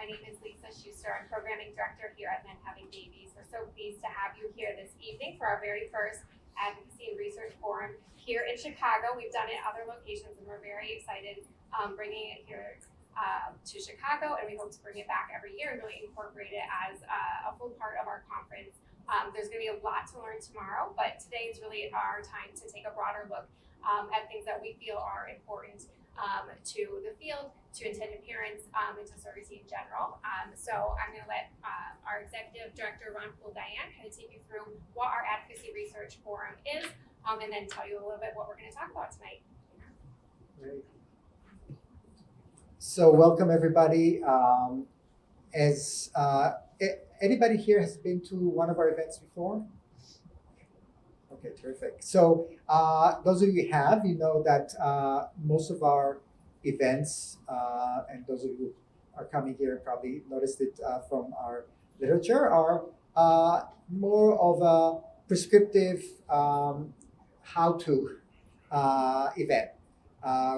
My name is Lisa Schuster. I'm Programming Director here at Men Having Babies. We're so pleased to have you here this evening for our very first Advocacy and Research Forum here in Chicago. We've done it at other locations and we're very excited bringing it here to Chicago, and we hope to bring it back every year and really incorporate it as a full part of our conference. There's going to be a lot to learn tomorrow, but today is really our time to take a broader look at things that we feel are important to the field, to intended parents, and to surrogacy in general. So I'm going to let our Executive Director, Ron Poole-Diane, kind of take you through what our Advocacy Research Forum is, and then tell you a little bit what we're going to talk about tonight. Great. So welcome everybody. Anybody here has been to one of our events before? Okay, terrific. So those of you who have, you know that most of our events, and those of you who are coming here probably noticed it from our literature, are more of a prescriptive how-to event.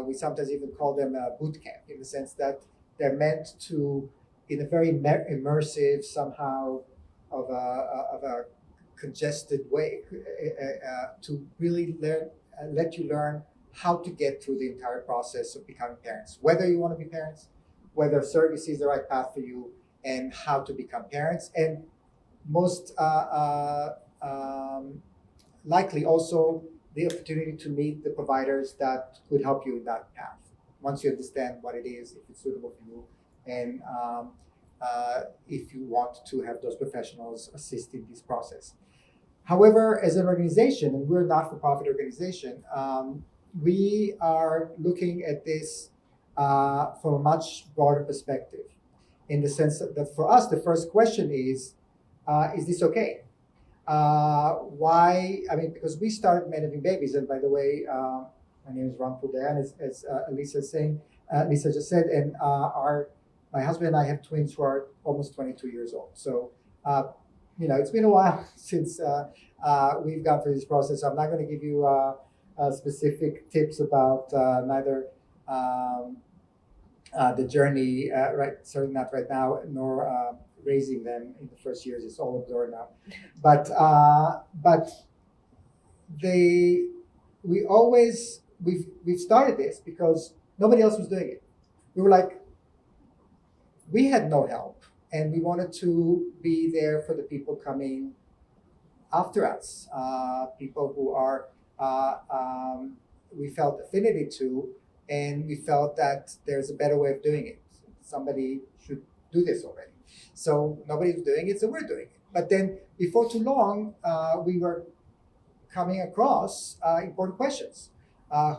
We sometimes even call them a boot camp, in the sense that they're meant to, in a very immersive, somehow of a congested way, to really let you learn how to get through the entire process of becoming parents, whether you want to be parents, whether surrogacy is the right path for you, and how to become parents, and most likely also the opportunity to meet the providers that could help you in that path, once you understand what it is, if it's suitable for you, and if you want to have those professionals assist in this process. However, as an organization, and we're a not-for-profit organization, we are looking at this from a much broader perspective, in the sense that for us, the first question is this okay? Why? I mean, because we started Men Having Babies, and by the way, my name is Ron Poole-Diane, as Lisa just said, and my husband and I have twins who are almost 22 years old. So, it's been a while since we've gone through this process. So I'm not going to give you specific tips about neither the journey, certainly not right now, nor raising them in the first years. It's all absorbed now. But we've started this because nobody else was doing it. We were like, we had no help, and we wanted to be there for the people coming after us, people who are we felt affinity to, and we felt that there's a better way of doing it. Somebody should do this already. So nobody was doing it, so we're doing it. But then before too long, we were coming across important questions.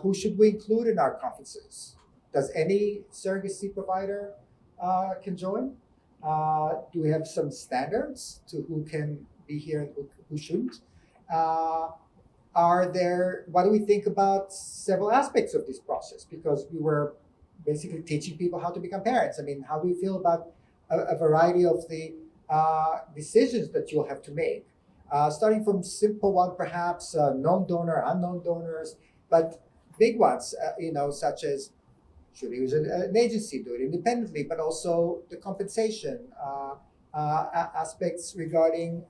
Who should we include in our conferences? Does any surrogacy provider can join? Do we have some standards to who can be here and who shouldn't? What do we think about several aspects of this process? Because we were basically teaching people how to become parents. I mean, how do you feel about a variety of the decisions that you'll have to make? Starting from simple one, perhaps known donor, unknown donors, but big ones, such as should we use an agency, do it independently, but also the compensation aspects regarding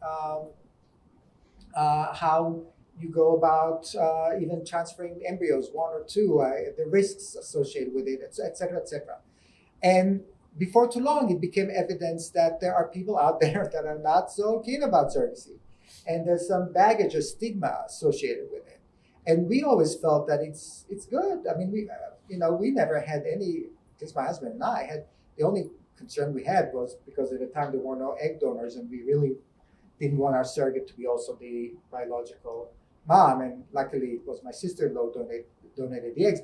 how you go about even transferring embryos, one or two, the risks associated with it, et cetera, et cetera. And before too long, it became evidence that there are people out there that are not so keen about surrogacy. And there's some baggage or stigma associated with it. And we always felt that it's good. I mean, we never had any, because my husband and I had, the only concern we had was because at the time there were no egg donors, and we really didn't want our surrogate to be also the biological mom. And luckily it was my sister-in-law donated the eggs.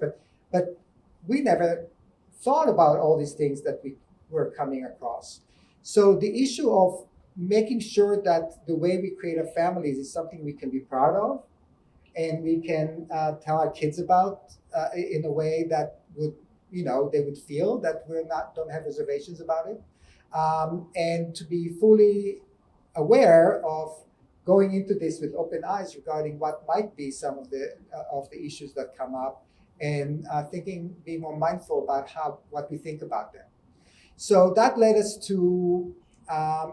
But we never thought about all these things that we were coming across. So the issue of making sure that the way we create our families is something we can be proud of, and we can tell our kids about in a way that would, they would feel that don't have reservations about it, and to be fully aware of going into this with open eyes regarding what might be some of the issues that come up, and being more mindful about what we think about them. So that led us to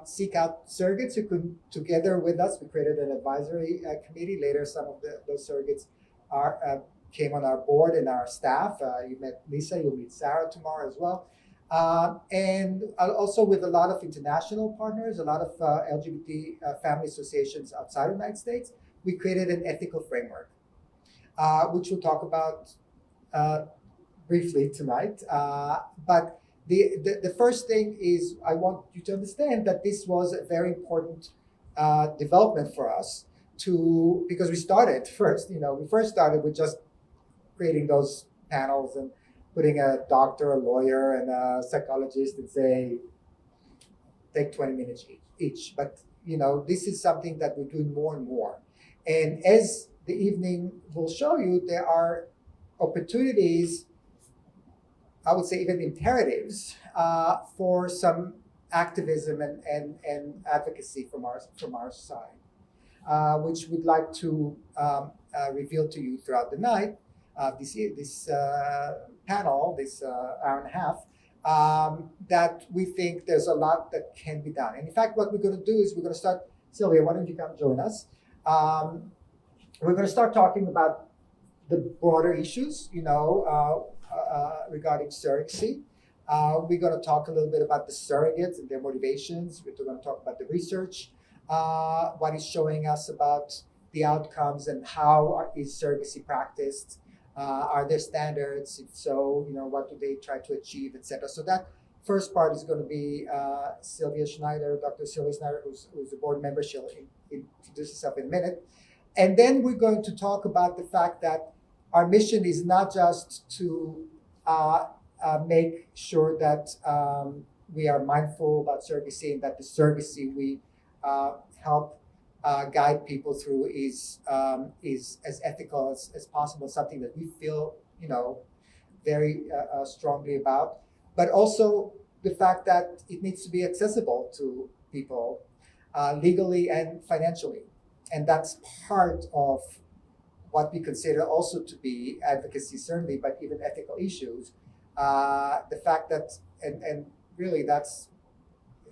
seek out surrogates who could, together with us, we created an advisory committee. Later, some of those surrogates came on our board and our staff. You met Lisa, you'll meet Sarah tomorrow as well. And also with a lot of international partners, a lot of LGBT family associations outside of the United States, we created an ethical framework, which we'll talk about briefly tonight. But the first thing is I want you to understand that this was a very important development for us because we started first, we first started with just creating those panels and putting a doctor, a lawyer, and a psychologist and say, take 20 minutes each. But, this is something that we're doing more and more. And as the evening will show you, there are opportunities, I would say even imperatives, for some activism and advocacy from our side, which we'd like to reveal to you throughout the night. This panel, this hour and a half, that we think there's a lot that can be done. And in fact, what we're going to do is we're going to start. Sylvia, why don't you come join us? We're going to start talking about the broader issues, regarding surrogacy. We're going to talk a little bit about the surrogates and their motivations. We're going to talk about the research, what is showing us about the outcomes and how is surrogacy practiced. Are there standards? If so, what do they try to achieve, etc. So that first part is going to be Sylvia Schneider, Dr. Sylvia Schneider, who's a board member. She'll introduce herself in a minute. And then we're going to talk about the fact that our mission is not just to make sure that we are mindful about surrogacy and that the surrogacy we help guide people through is as ethical as possible, something that we feel, very strongly about, but also the fact that it needs to be accessible to people legally and financially. And that's part of what we consider also to be advocacy, certainly, but even ethical issues. The fact that, and really that's,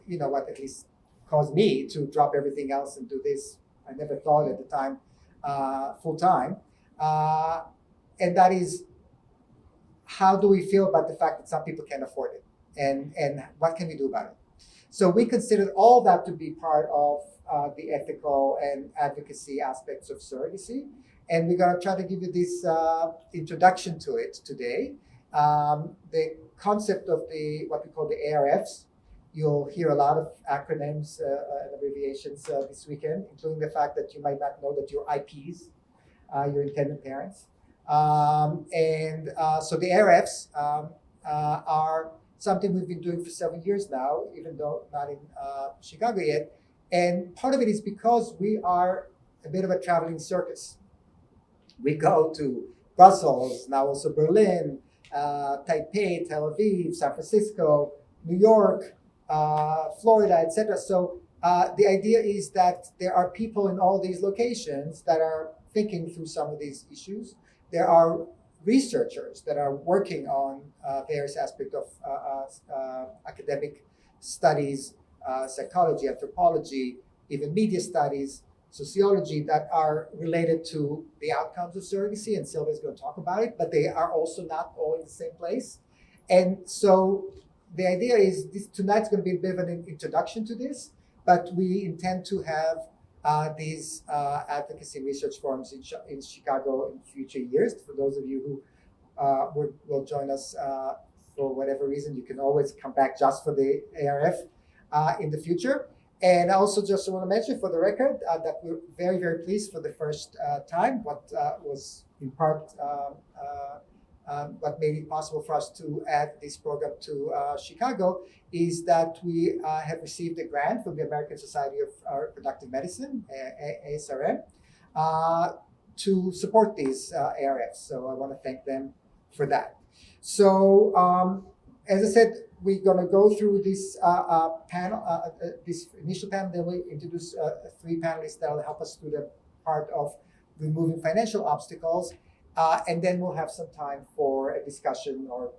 what at least caused me to drop everything else and do this. I never thought at the time full time. And that is, how do we feel about the fact that some people can't afford it? And what can we do about it? So we considered all that to be part of the ethical and advocacy aspects of surrogacy. And we're going to try to give you this introduction to it today. The concept of what we call the ARFs. You'll hear a lot of acronyms and abbreviations this weekend, including the fact that you might not know that your IPs, your intended parents. So the ARFs are something we've been doing for 7 years now, even though not in Chicago yet. And part of it is because we are a bit of a traveling circus. We go to Brussels, now also Berlin, Taipei, Tel Aviv, San Francisco, New York, Florida, etc. So the idea is that there are people in all these locations that are thinking through some of these issues. There are researchers that are working on various aspects of academic studies, psychology, anthropology, even media studies, sociology, that are related to the outcomes of surrogacy, and Sylvia's going to talk about it, but they are also not all in the same place. And so the idea is tonight's going to be a bit of an introduction to this, but we intend to have these advocacy research forums in Chicago in future years. For those of you who will join us for whatever reason, you can always come back just for the ARF in the future. And I also just want to mention for the record that we're very, very pleased for the first time. What was in part what made it possible for us to add this program to Chicago is that we have received a grant from the American Society of Reproductive Medicine, ASRM, to support these ARFs. So I want to thank them for that. So as I said, we're going to go through this panel, this initial panel, then we introduce 3 panelists that will help us through the part of removing financial obstacles. And then we'll have some time for a discussion or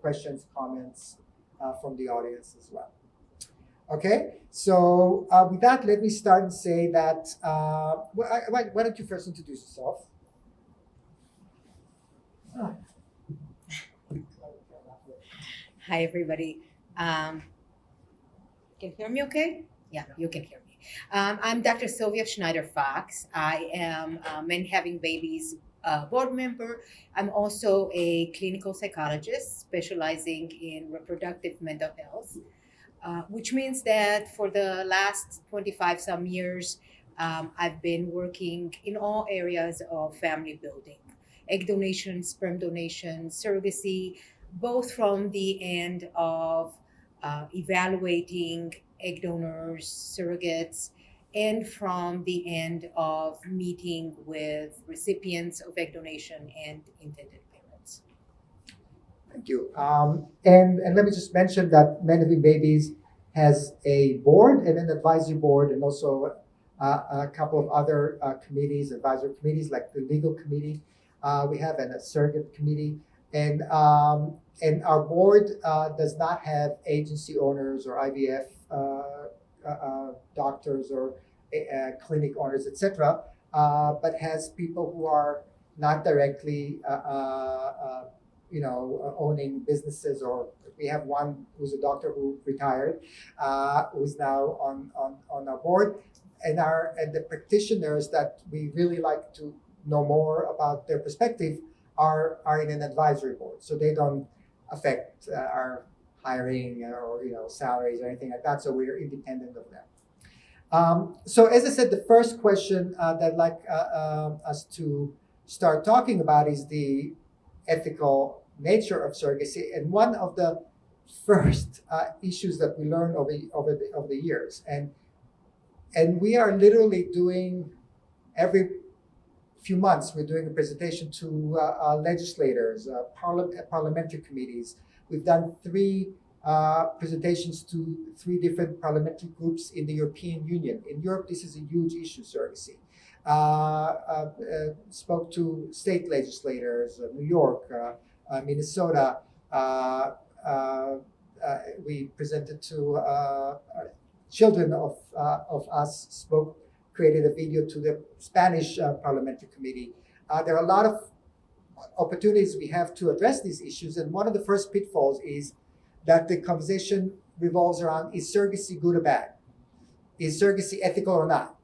questions, comments, from the audience as well. Okay, so with that, let me start and say that, why don't you first introduce yourself? Hi, everybody. Can you hear me okay? Yeah, you can hear me. I'm Dr. Sylvia Schneider-Fox. I am Men Having Babies board member. I'm also a clinical psychologist specializing in reproductive mental health, which means that for the last 25 some years, I've been working in all areas of family building, egg donation, sperm donation, surrogacy, both from the end of evaluating egg donors, surrogates, and from the end of meeting with recipients of egg donation and intended parents. Thank you. And let me just mention that Men Having Babies has a board and an advisory board, and also a couple of other committees, advisory committees, like the legal committee. We have a surrogate committee, and our board does not have agency owners or IVF doctors or clinic owners, etc., but has people who are not directly owning businesses. Or we have one who's a doctor who retired, who's now on our board, and the practitioners that we really like to know more about their perspective are in an advisory board, so they don't affect our hiring or salaries or anything like that. So we're independent of them. So as I said, the first question that I'd like us to start talking about is the ethical nature of surrogacy, and one of the first issues that we learned over the years, and we are literally doing every few months we're doing a presentation to legislators, parliamentary committees. We've done 3 presentations to 3 different parliamentary groups in the European Union. In Europe, this is a huge issue, surrogacy. Spoke to state legislators, New York, Minnesota. We presented to children of us, created a video to the Spanish parliamentary committee. There are a lot of opportunities we have to address these issues, and one of the first pitfalls is that the conversation revolves around, is surrogacy good or bad? Is surrogacy ethical or not?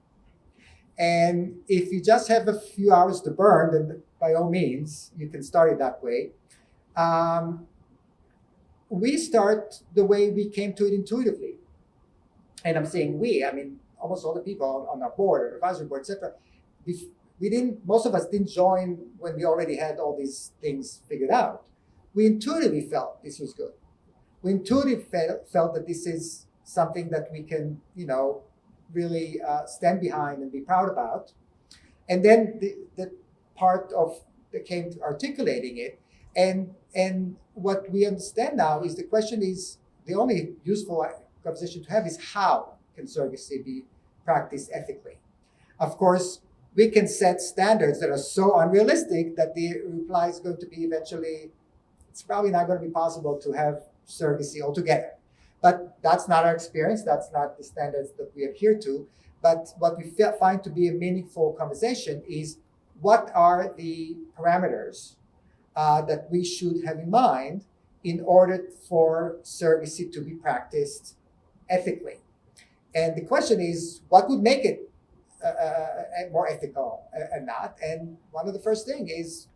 And if you just have a few hours to burn, then by all means, you can start it that way. We start the way we came to it intuitively. And I'm saying we, I mean, almost all the people on our board or advisory board, etc. Most of us didn't join when we already had all these things figured out. We intuitively felt this was good. We intuitively felt that this is something that we can, really stand behind and be proud about. And then the part of that came to articulating it, and what we understand now is the question is, the only useful conversation to have is, how can surrogacy be practiced ethically? Of course, we can set standards that are so unrealistic that the reply is going to be eventually, it's probably not going to be possible to have surrogacy altogether. But that's not our experience. That's not the standards that we adhere to. But what we find to be a meaningful conversation is, what are the parameters that we should have in mind in order for surrogacy to be practiced ethically? And the question is, what would make it more ethical and not? And one of the first things is,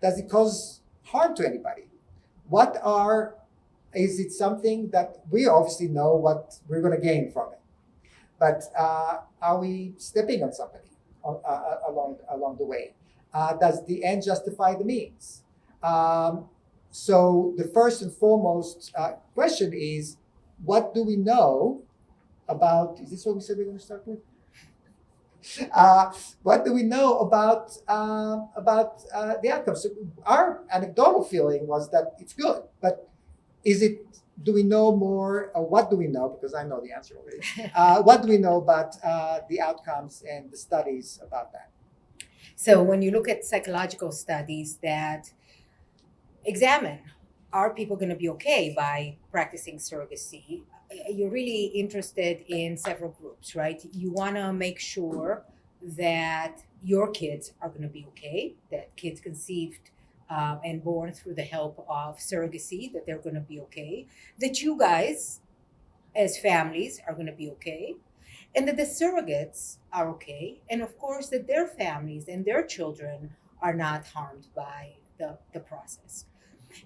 does it cause harm to anybody? Is it something that we obviously know what we're going to gain from it? But are we stepping on somebody along the way? Does the end justify the means? So the first and foremost question is, what do we know about, is this what we said we're going to start with? What do we know about the outcome? So our anecdotal feeling was that it's good, but do we know more? What do we know? Because I know the answer already. What do we know about the outcomes and the studies about that? So when you look at psychological studies that examine are people going to be okay by practicing surrogacy? You're really interested in several groups, right? You want to make sure that your kids are going to be okay, that kids conceived and born through the help of surrogacy, that they're going to be okay, that you guys as families are going to be okay, and that the surrogates are okay, and of course that their families and their children are not harmed by the process.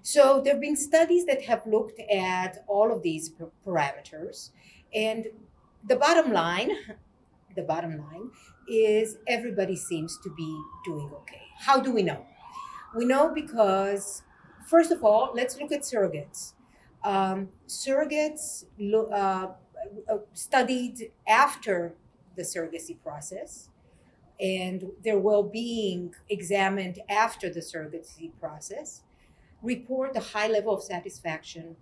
So there have been studies that have looked at all of these parameters, and the bottom line, the bottom line is everybody seems to be doing okay. How do we know? We know because, first of all, let's look at surrogates. Surrogates studied after the surrogacy process and their well-being examined after the surrogacy process report a high level of satisfaction,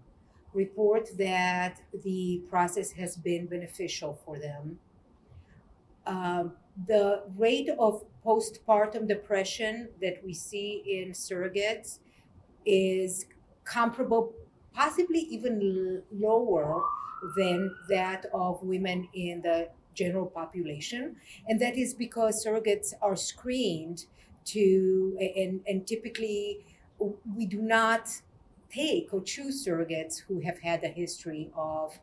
report that the process has been beneficial for them. The rate of postpartum depression that we see in surrogates is comparable, possibly even lower than that of women in the general population. And that is because surrogates are screened and typically we do not take or choose surrogates who have had a history of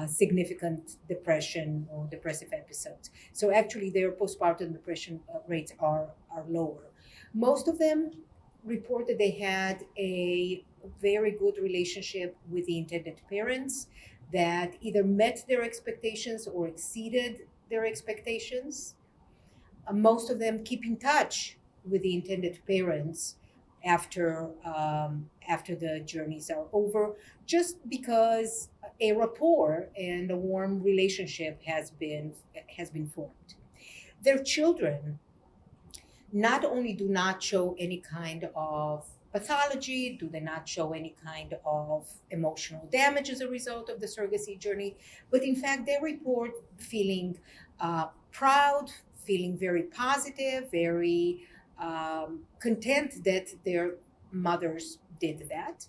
significant depression or depressive episodes. So actually, their postpartum depression rates are lower. Most of them report that they had a very good relationship with the intended parents that either met their expectations or exceeded their expectations. Most of them keep in touch with the intended parents after the journeys are over, just because a rapport and a warm relationship has been formed. Their children not only do not show any kind of pathology, do they not show any kind of emotional damage as a result of the surrogacy journey, but in fact they report feeling proud, feeling very positive, very content that their mothers did that.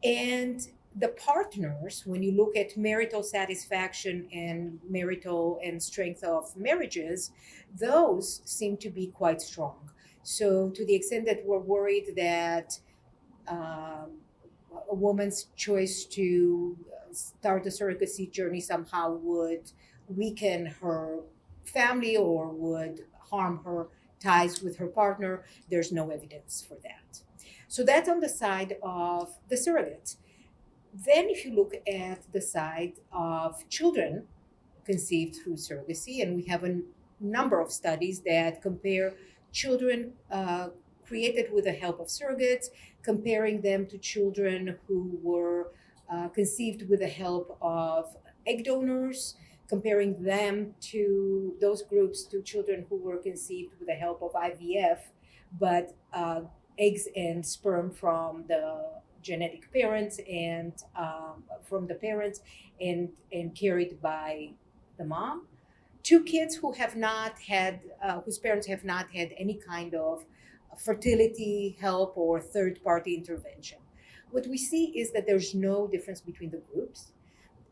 And the partners, when you look at marital satisfaction and marital and strength of marriages, those seem to be quite strong. So, to the extent that we're worried that um, a woman's choice to start a surrogacy journey somehow would weaken her family or would harm her ties with her partner, there's no evidence for that. So that's on the side of the surrogates. Then, if you look at the side of children conceived through surrogacy, and we have a number of studies that compare children created with the help of surrogates, comparing them to children who were conceived with the help of egg donors, comparing them to those groups to children who were conceived with the help of IVF, but eggs and sperm from the genetic parents and from the parents and carried by the mom. Two kids who have not had, whose parents have not had any kind of fertility help or third party intervention. What we see is that there's no difference between the groups.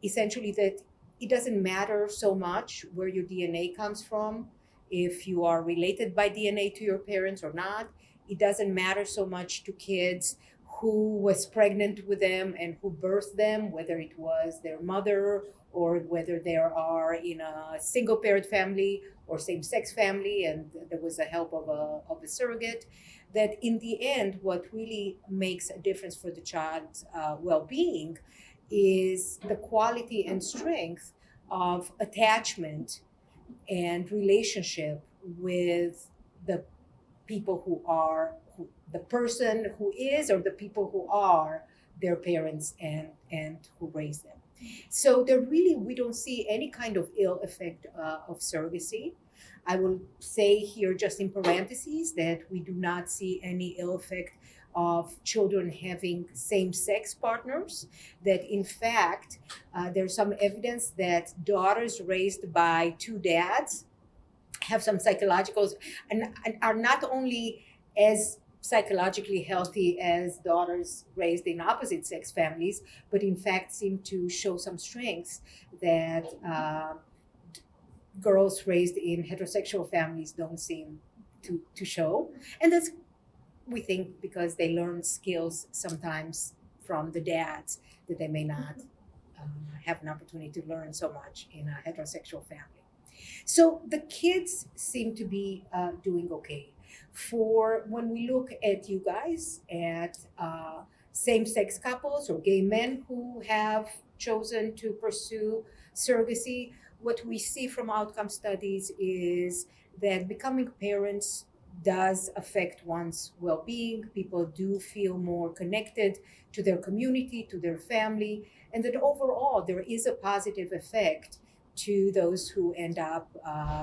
Essentially, that it doesn't matter so much where your DNA comes from, if you are related by DNA to your parents or not. It doesn't matter so much to kids who was pregnant with them and who birthed them, whether it was their mother or whether they are in a single parent family or same sex family and there was the help of a surrogate. That in the end, what really makes a difference for the child's well being is the quality and strength of attachment and relationship with the people the person who is or the people who are their parents and who raise them. So there really, we don't see any kind of ill effect of surrogacy. I will say here just in parentheses that we do not see any ill effect of children having same-sex partners, that in fact there's some evidence that daughters raised by two dads have some psychologicals and are not only as psychologically healthy as daughters raised in opposite sex families, but in fact seem to show some strengths that girls raised in heterosexual families don't seem to show. And that's, we think, because they learn skills sometimes from the dads that they may not have an opportunity to learn so much in a heterosexual family. So the kids seem to be doing okay. For when we look at you guys, at same-sex couples or gay men who have chosen to pursue surrogacy, what we see from outcome studies is that becoming parents does affect one's well-being. People do feel more connected to their community, to their family, and that overall there is a positive effect to those who end up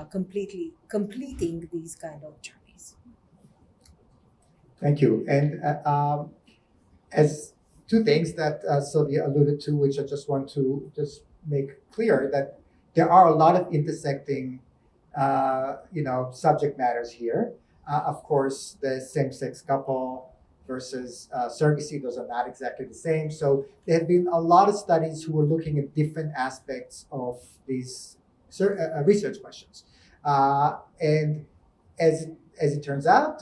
completing these kind of journeys. Thank you. And as two things that Sylvia alluded to, which I just want to just make clear, that there are a lot of intersecting, subject matters here. Of course, the same-sex couple versus surrogacy, those are not exactly the same. So there have been a lot of studies who are looking at different aspects of these research questions. And as it turns out,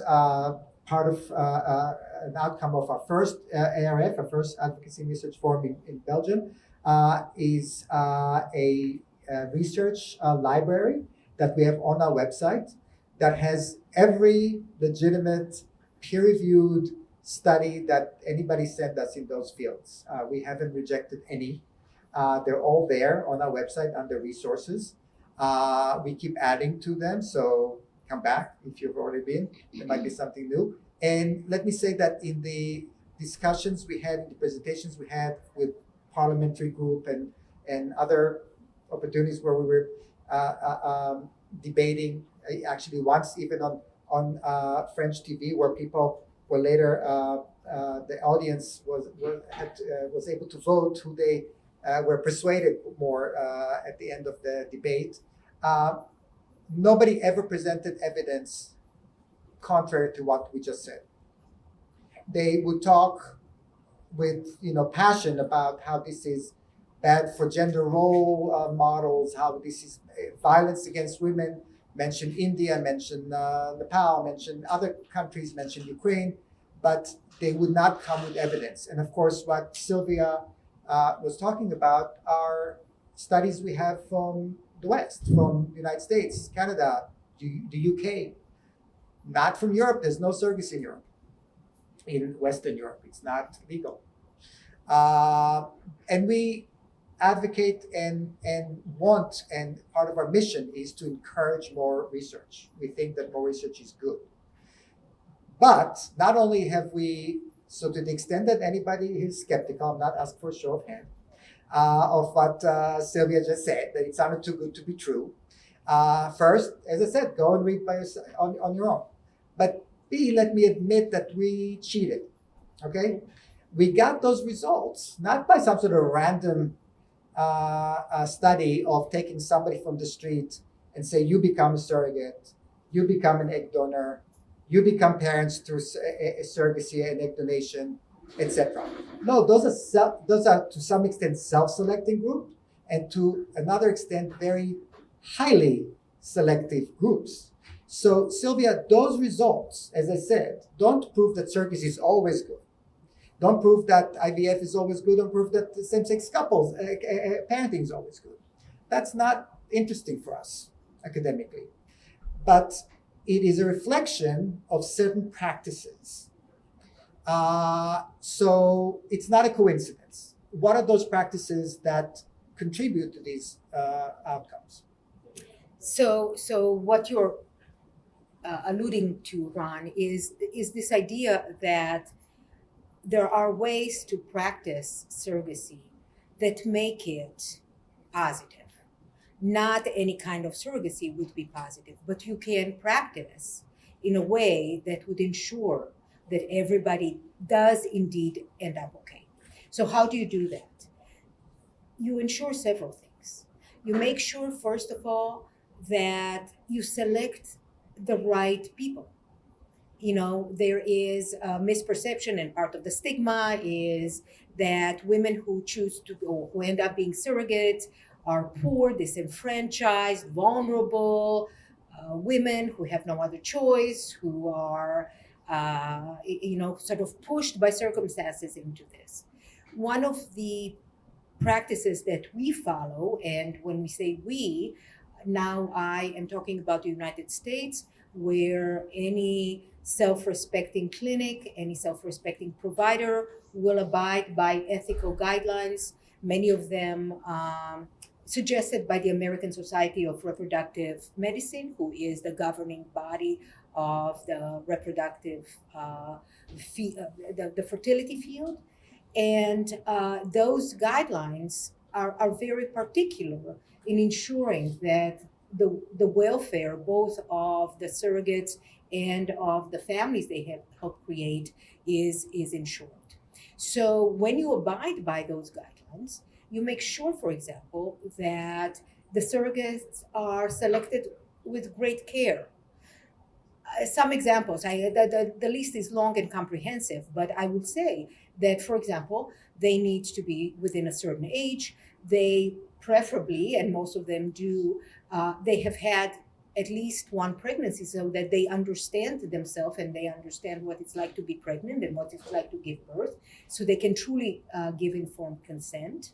part of an outcome of our first ARF, our first Advocacy and Research Forum in Belgium, is a research library that we have on our website that has every legitimate peer-reviewed study that anybody sent us in those fields. We haven't rejected any. They're all there on our website under resources. We keep adding to them, so come back if you've already been. There might be something new. And let me say that in the discussions we had, the presentations we had with parliamentary group and other opportunities where we were debating, actually once even on French TV, where people were later, the audience was able to vote who they were persuaded more at the end of the debate. Nobody ever presented evidence contrary to what we just said. They would talk with passion about how this is bad for gender role models, how this is violence against women. Mentioned India, mentioned Nepal, mentioned other countries, mentioned Ukraine, but they would not come with evidence. And of course, what Sylvia was talking about are studies we have from the West, from the United States, Canada, the UK, not from Europe. There's no surrogacy in Europe. In Western Europe, it's not legal. And we advocate and want, and part of our mission is to encourage more research. We think that more research is good. But not only have we, so to the extent that anybody is skeptical, I'm not asking for a show of hands, of what Sylvia just said, that it sounded too good to be true. First, as I said, go and read by yourself, on your own. But B, let me admit that we cheated, okay? We got those results, not by some sort of random study of taking somebody from the street and say, you become a surrogate, you become an egg donor, you become parents through surrogacy and egg donation, etc. No, those are to some extent self-selecting groups, and to another extent very highly selective groups. So Sylvia, those results, as I said, don't prove that surrogacy is always good. Don't prove that IVF is always good. Don't prove that same-sex couples, parenting is always good. That's not interesting for us academically. But it is a reflection of certain practices. So it's not a coincidence. What are those practices that contribute to these outcomes? So what you're alluding to, Ron, is this idea that there are ways to practice surrogacy that make it positive. Not any kind of surrogacy would be positive, but you can practice in a way that would ensure that everybody does indeed end up okay. So how do you do that? You ensure several things. You make sure, first of all, that you select the right people. there is a misperception, and part of the stigma is that women who choose to or who end up being surrogates are poor, disenfranchised, vulnerable, women who have no other choice, who are, sort of pushed by circumstances into this. One of the practices that we follow, and when we say we, now I am talking about the United States, where any self respecting clinic, any self respecting provider will abide by ethical guidelines, many of them suggested by the American Society of Reproductive Medicine, who is the governing body of the reproductive, the fertility field. And those guidelines are very particular in ensuring that the welfare both of the surrogates and of the families they have helped create is ensured. So when you abide by those guidelines, you make sure, for example, that the surrogates are selected with great care. Some examples, the list is long and comprehensive, but I would say that, for example, they need to be within a certain age. They preferably, and most of them do, they have had at least one pregnancy so that they understand themselves and they understand what it's like to be pregnant and what it's like to give birth, so they can truly give informed consent.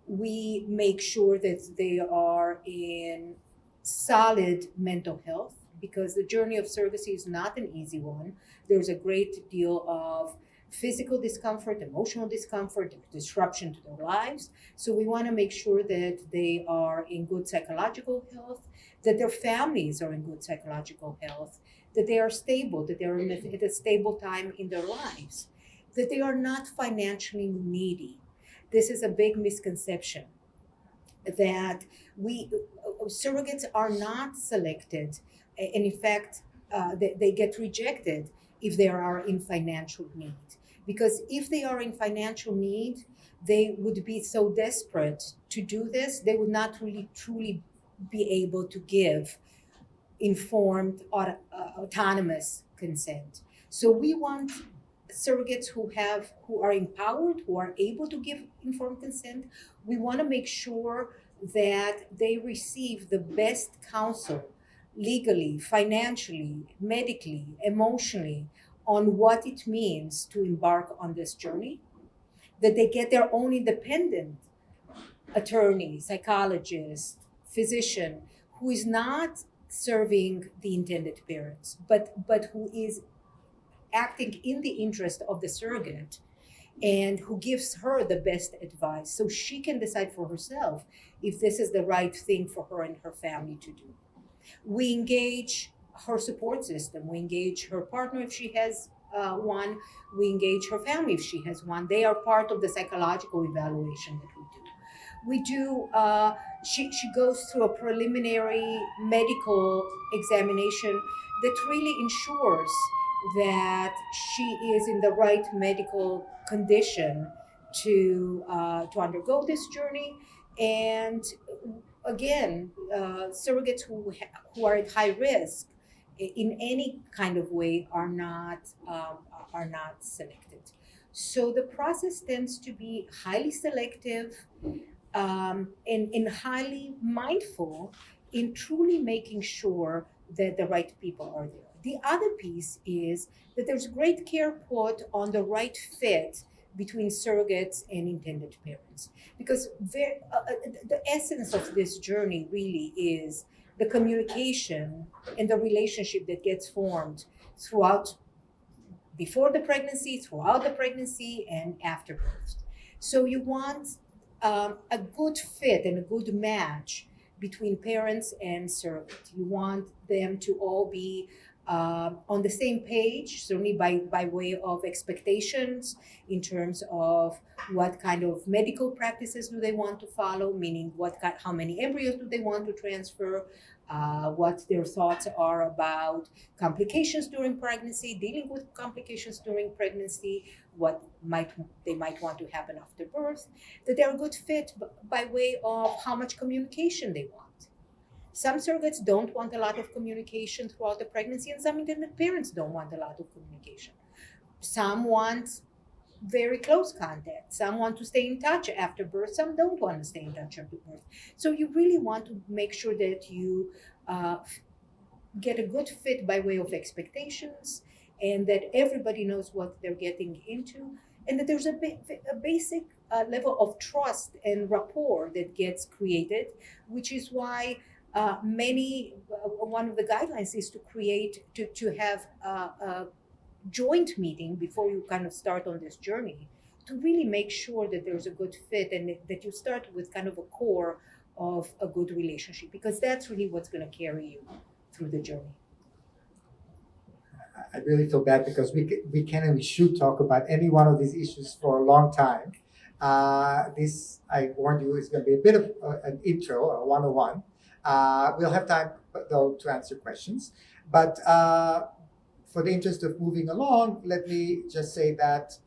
We make sure that they are in solid mental health, because the journey of surrogacy is not an easy one. There's a great deal of physical discomfort, emotional discomfort, disruption to their lives. So we want to make sure that they are in good psychological health, that their families are in good psychological health, that they are stable, that they're at a stable time in their lives, that they are not financially needy. This is a big misconception, that surrogates are not selected, and in fact, they get rejected if they are in financial need. Because if they are in financial need, they would be so desperate to do this, they would not really truly be able to give informed, autonomous consent. So we want surrogates who are empowered, who are able to give informed consent. We want to make sure that they receive the best counsel legally, financially, medically, emotionally, on what it means to embark on this journey, that they get their own independent attorney, psychologist, physician, who is not serving the intended parents, but who is acting in the interest of the surrogate and who gives her the best advice so she can decide for herself if this is the right thing for her and her family to do. We engage her support system. We engage her partner if she has one. We engage her family if she has one. They are part of the psychological evaluation that we do. We do, she goes through a preliminary medical examination that really ensures that she is in the right medical condition to undergo this journey. And again, surrogates who are at high risk in any kind of way are not selected. So the process tends to be highly selective, and highly mindful in truly making sure that the right people are there. The other piece is that there's great care put on the right fit between surrogates and intended parents, because the essence of this journey really is the communication and the relationship that gets formed throughout, before the pregnancy, throughout the pregnancy, and after birth. So you want a good fit and a good match between parents and surrogate. You want them to all be on the same page, certainly by way of expectations in terms of what kind of medical practices do they want to follow, meaning how many embryos do they want to transfer, what their thoughts are about complications during pregnancy, dealing with complications during pregnancy, what they might want to happen after birth, that they're a good fit by way of how much communication they want. Some surrogates don't want a lot of communication throughout the pregnancy, and some intended parents don't want a lot of communication. Some want very close contact. Some want to stay in touch after birth. Some don't want to stay in touch after birth. So you really want to make sure that you get a good fit by way of expectations, and that everybody knows what they're getting into, and that there's a basic level of trust and rapport that gets created, which is why one of the guidelines is to have a joint meeting before you kind of start on this journey, to really make sure that there's a good fit, and that you start with kind of a core of a good relationship, because that's really what's going to carry you through the journey. I really feel bad because we can and we should talk about any one of these issues for a long time. This, I warned you, is going to be a bit of an intro, a 101. We'll have time, though, to answer questions. But for the interest of moving along, let me just say that,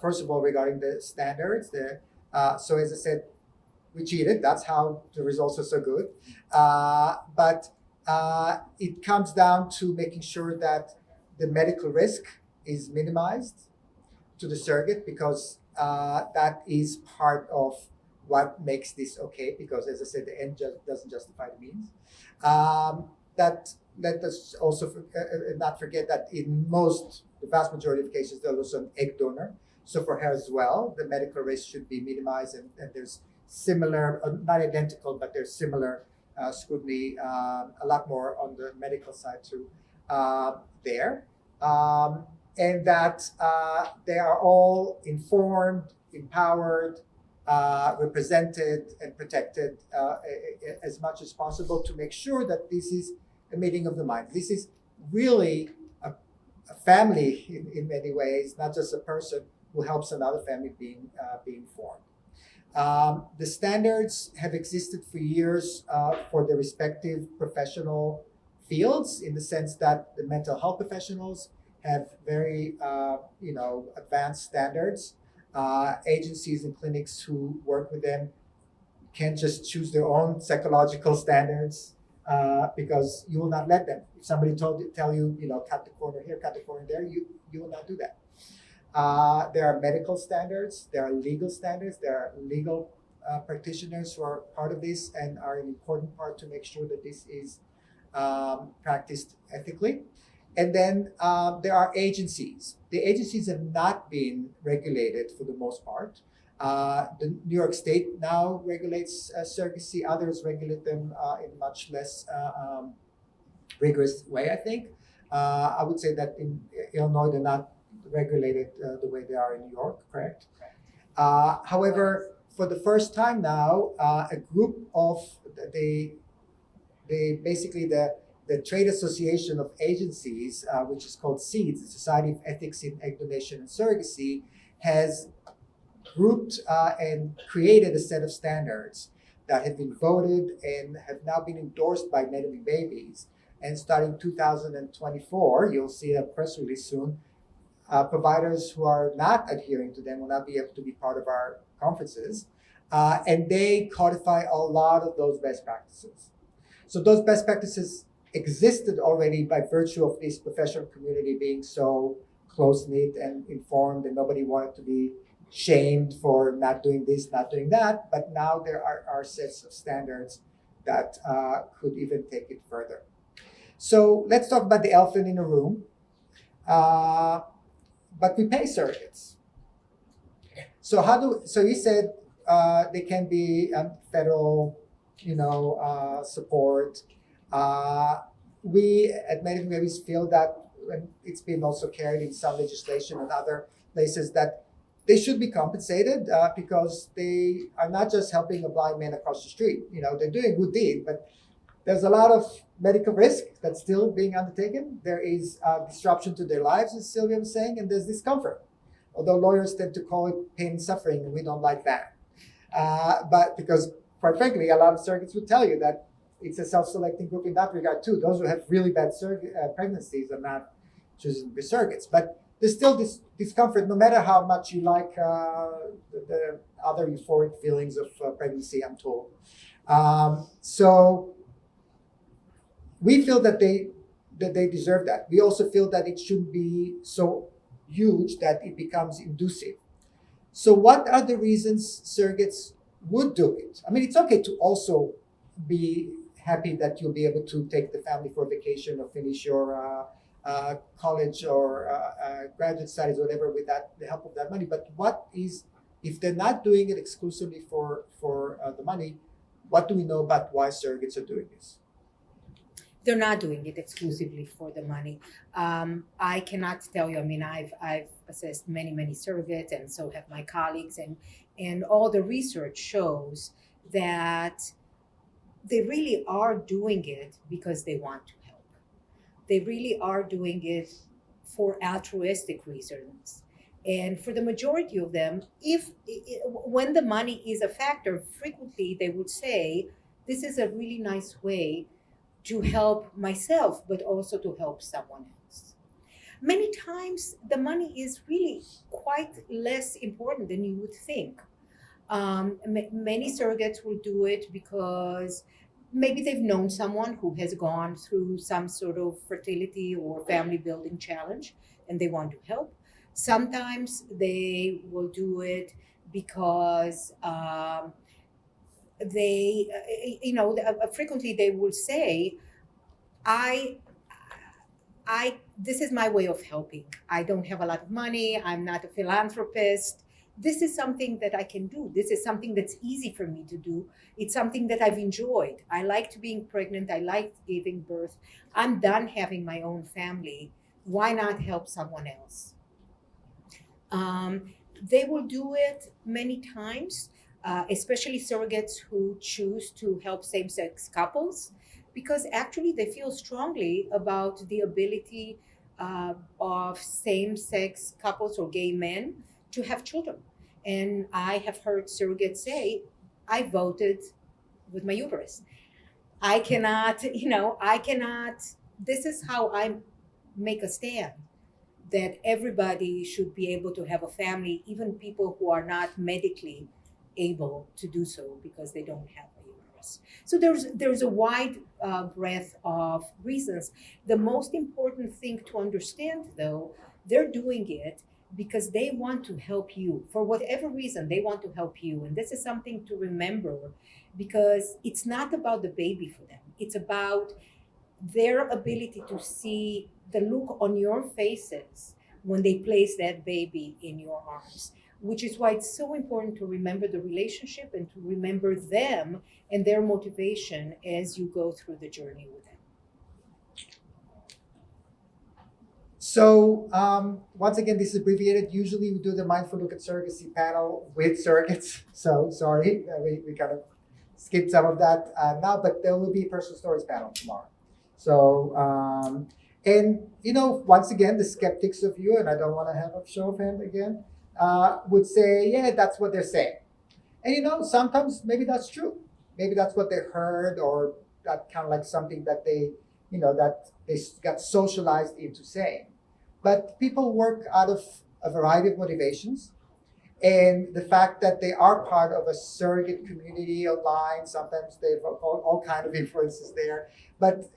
first of all, regarding the standards, so as I said, we cheated. That's how the results are so good. But it comes down to making sure that the medical risk is minimized to the surrogate, because that is part of what makes this okay, because as I said, the end doesn't justify the means. That let us also not forget that in the vast majority of cases, there's also an egg donor. So for her as well, the medical risk should be minimized, and there's similar, not identical, but there's similar scrutiny, a lot more on the medical side too, there. And that they are all informed, empowered, represented, and protected as much as possible, to make sure that this is a meeting of the minds. This is really a family in many ways, not just a person who helps another family being formed. The standards have existed for years for the respective professional fields, in the sense that the mental health professionals have very advanced standards. Agencies and clinics who work with them can't just choose their own psychological standards, because you will not let them. If somebody tell you, cut the corner here, cut the corner there, you will not do that. There are medical standards, there are legal standards, there are legal practitioners who are part of this and are an important part to make sure that this is practiced ethically. And then there are agencies. The agencies have not been regulated for the most part. The New York State now regulates surrogacy. Others regulate them in much less rigorous way, I think. I would say that in Illinois, they're not regulated the way they are in New York, correct? However, for the first time now, a group of the Trade Association of Agencies, which is called SEEDS, the Society of Ethics in Egg Donation and Surrogacy, has grouped and created a set of standards that have been voted and have now been endorsed by Men Having Babies. And starting 2024, you'll see a press release soon, providers who are not adhering to them will not be able to be part of our conferences. And they codify a lot of those best practices. So those best practices existed already by virtue of this professional community being so close-knit and informed, and nobody wanted to be shamed for not doing this, not doing that. But now there are sets of standards that could even take it further. So let's talk about the elephant in the room. But we pay surrogates. So you said they can be federal, support. We at Men Having Babies feel that, and it's been also carried in some legislation and other places, that they should be compensated because they are not just helping a blind man across the street. They're doing a good deed, but there's a lot of medical risk that's still being undertaken. There is disruption to their lives, as Sylvia was saying, and there's discomfort. Although lawyers tend to call it pain and suffering, and we don't like that. But because, quite frankly, a lot of surrogates would tell you that it's a self-selecting group in that regard too. Those who have really bad pregnancies are not choosing to be surrogates. But there's still this discomfort, no matter how much you like the other euphoric feelings of pregnancy, I'm told. So we feel that they deserve that. We also feel that it shouldn't be so huge that it becomes inducive. So what are the reasons surrogates would do it? I mean, it's okay to also be happy that you'll be able to take the family for a vacation or finish your college or graduate studies, whatever, with the help of that money. But what is, if they're not doing it exclusively for the money, what do we know about why surrogates are doing this? They're not doing it exclusively for the money. I cannot tell you. I mean, I've assessed many surrogates, and so have my colleagues, and all the research shows that they really are doing it because they want to help. They really are doing it for altruistic reasons. And for the majority of them, when the money is a factor, frequently they would say, "This is a really nice way to help myself, but also to help someone else." Many times, the money is really quite less important than you would think. Many surrogates will do it because maybe they've known someone who has gone through some sort of fertility or family building challenge and they want to help. Sometimes they will do it because frequently they will say, I this is my way of helping. I don't have a lot of money. I'm not a philanthropist. This is something that I can do. This is something that's easy for me to do. It's something that I've enjoyed. I liked being pregnant. I liked giving birth. I'm done having my own family. Why not help someone else? They will do it many times, especially surrogates who choose to help same-sex couples, because actually they feel strongly about the ability of same-sex couples or gay men to have children. And I have heard surrogates say, "I voted with my uterus. I cannot, this is how I make a stand, that everybody should be able to have a family, even people who are not medically able to do so because they don't have a uterus." So there's a wide breadth of reasons. The most important thing to understand, though, they're doing it because they want to help you. For whatever reason, they want to help you. And this is something to remember, because it's not about the baby for them. It's about their ability to see the look on your faces when they place that baby in your arms, which is why it's so important to remember the relationship and to remember them and their motivation as you go through the journey with them. So once again, this is abbreviated. Usually we do the Mindful Look at Surrogacy panel with surrogates. So sorry, we kind of skipped some of that now, but there will be a personal stories panel tomorrow. So, and once again, the skeptics of you, and I don't want to have a show of hands again, would say, yeah, that's what they're saying. And sometimes maybe that's true. Maybe that's what they heard, or that kind of like something that they got socialized into saying. But people work out of a variety of motivations. And the fact that they are part of a surrogate community online, sometimes they've all kind of influences there, but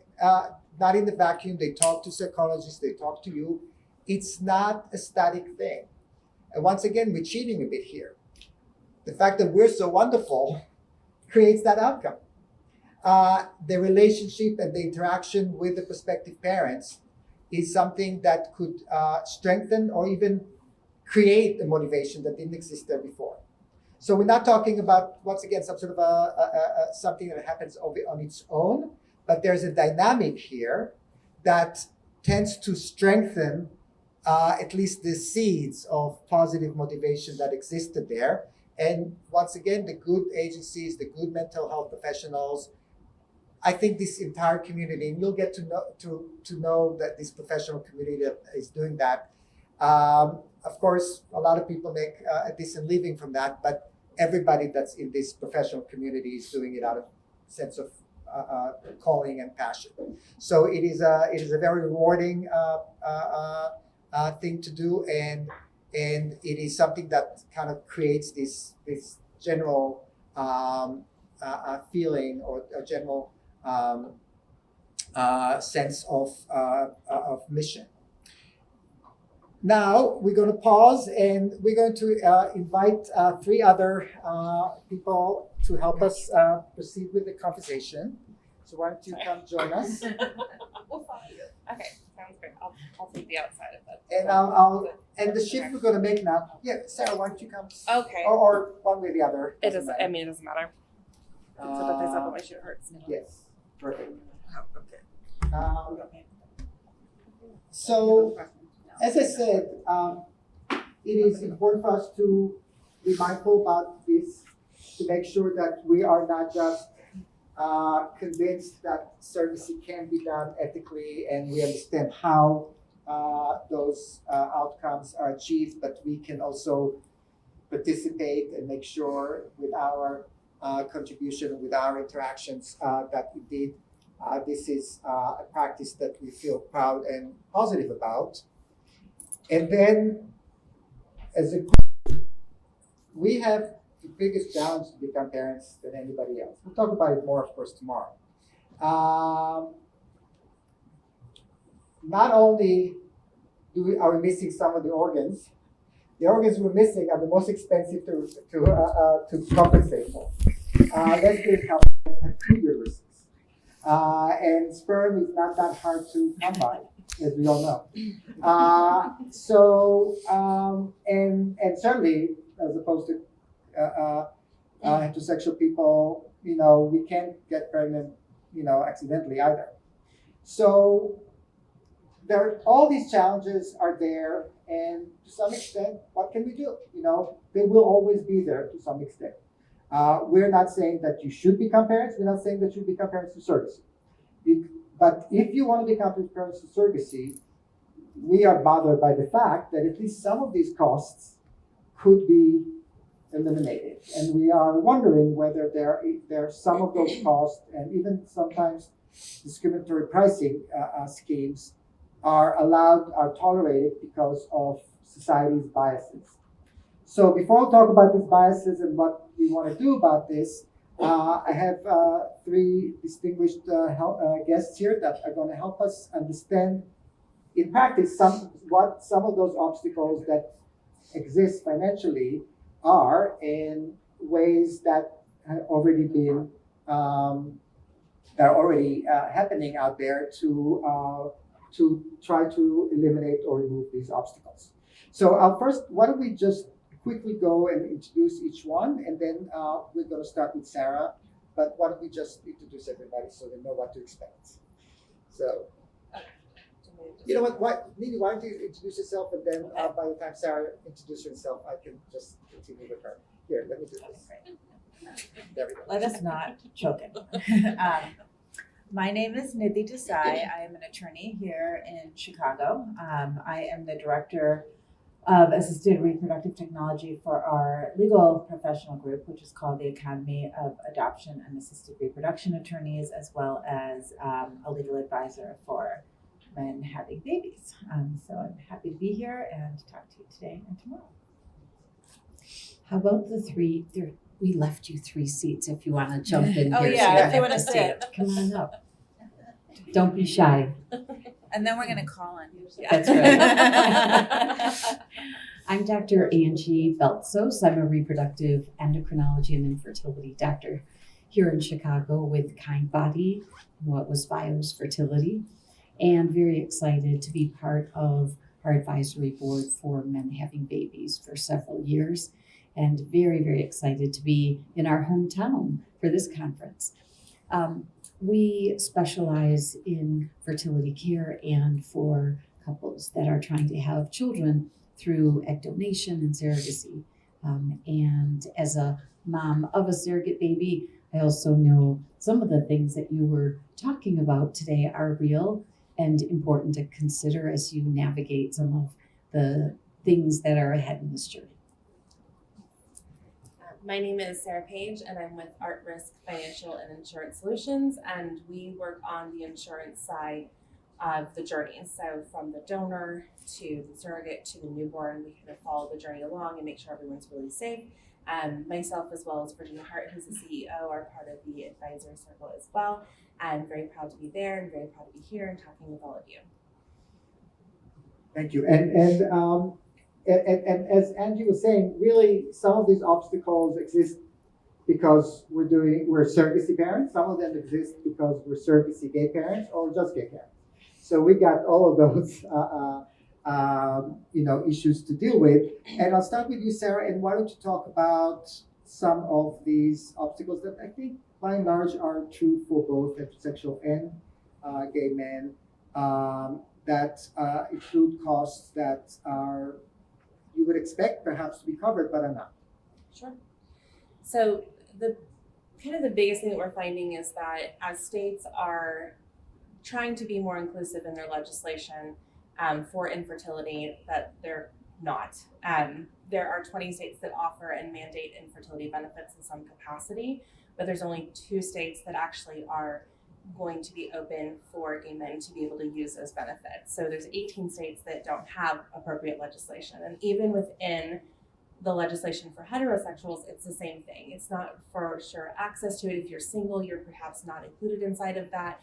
not in the vacuum. They talk to psychologists, they talk to you. It's not a static thing. And once again, we're cheating a bit here. The fact that we're so wonderful creates that outcome. The relationship and the interaction with the prospective parents is something that could strengthen or even create a motivation that didn't exist there before. So we're not talking about, once again, some sort of something that happens on its own, but there's a dynamic here that tends to strengthen at least the seeds of positive motivation that existed there. And once again, the good agencies, the good mental health professionals, I think this entire community, and you'll get to know that this professional community that is doing that. Of course, a lot of people make a decent living from that, but everybody that's in this professional community is doing it out of sense of calling and passion. So it is a very rewarding thing to do, and it is something that kind of creates this general feeling or a general sense of mission. Now we're going to pause and we're going to invite three other people to help us proceed with the conversation. So why don't you come join us? We'll follow you. Okay, sounds great. I'll take the outside of that. And I'll and the shift we're going to make now. Yeah, Sarah, why don't you come? Okay. Or one way or the other. It is. Doesn't I mean, it doesn't matter. So put this up on my shoe. It hurts. Yes, perfect. Oh, okay. So, as I said, it is important for us to be mindful about this, to make sure that we are not just convinced that surrogacy can be done ethically, and we understand how those outcomes are achieved, but we can also participate and make sure with our contribution, with our interactions, that indeed this is a practice that we feel proud and positive about. And then, as a group, we have the biggest challenge to become parents than anybody else. We'll talk about it more, of course, tomorrow. Not only are we missing some of the organs we're missing are the most expensive to compensate for. Lesbian couples have 2 uteruses, and sperm is not that hard to come by, as we all know. And certainly, as opposed to heterosexual people, we can't get pregnant, accidentally either. So all these challenges are there, and to some extent, what can we do? They will always be there to some extent. We're not saying that you should become parents. We're not saying that you become parents through surrogacy. But if you want to become parents through surrogacy, we are bothered by the fact that at least some of these costs could be eliminated. And we are wondering whether there are some of those costs, and even sometimes discriminatory pricing schemes are tolerated because of society's biases. So before I talk about these biases and what we want to do about this, I have 3 distinguished guests here that are going to help us understand in practice what some of those obstacles that exist financially are, in ways that have already been that are already happening out there to try to eliminate or remove these obstacles. So why don't we just quickly go and introduce each one, and then we're going to start with Sarah. But why don't we just introduce everybody so they know what to expect? So, you know what, Nini, why don't you introduce yourself, and then by the time Sarah introduces herself, I can just continue with her. Here, let me do this. There we go. Let us not choke it. My name is Nidhi Desai. I am an attorney here in Chicago. I am the director of assisted reproductive technology for our legal professional group, which is called the Academy of Adoption and Assisted Reproduction Attorneys, as well as a legal advisor for men having babies. So I'm happy to be here and talk to you today and tomorrow. How about we left you 3 seats if you want to jump in Oh here. yeah, so if you want to sit. Come on up. Don't be shy. And then we're going to call on you. That's right. I'm Dr. Angie Beltsos. I'm a reproductive endocrinology and infertility doctor here in Chicago with Kindbody, what was Bio's Fertility, and very excited to be part of our advisory board for men having babies for several years, and very, very excited to be in our hometown for this conference. We specialize in fertility care and for couples that are trying to have children through egg donation and surrogacy. And as a mom of a surrogate baby, I also know some of the things that you were talking about today are real and important to consider as you navigate some of the things that are ahead in this journey. My name is Sarah Page, and I'm with Art Risk Financial and Insurance Solutions, and we work on the insurance side of the journey. So from the donor to the surrogate to the newborn, we kind of follow the journey along and make sure everyone's really safe. Myself, as well as Virginia Hart, who's the CEO, are part of the advisory circle as well. And very proud to be there and very proud to be here and talking with all of you. Thank you. And as Angie was saying, really some of these obstacles exist because we're surrogacy parents. Some of them exist because we're surrogacy gay parents or just gay parents. So we got all of those issues to deal with. And I'll start with you, Sarah, and why don't you talk about some of these obstacles that I think by and large are true for both heterosexual and gay men, that include costs that are you would expect perhaps to be covered but are not. Sure. So the biggest thing that we're finding is that as states are trying to be more inclusive in their legislation for infertility, that they're not. There are 20 states that offer and mandate infertility benefits in some capacity, but there's only 2 states that actually are going to be open for gay men to be able to use those benefits. So there's 18 states that don't have appropriate legislation. And even within the legislation for heterosexuals, it's the same thing. It's not for sure access to it. If you're single, you're perhaps not included inside of that.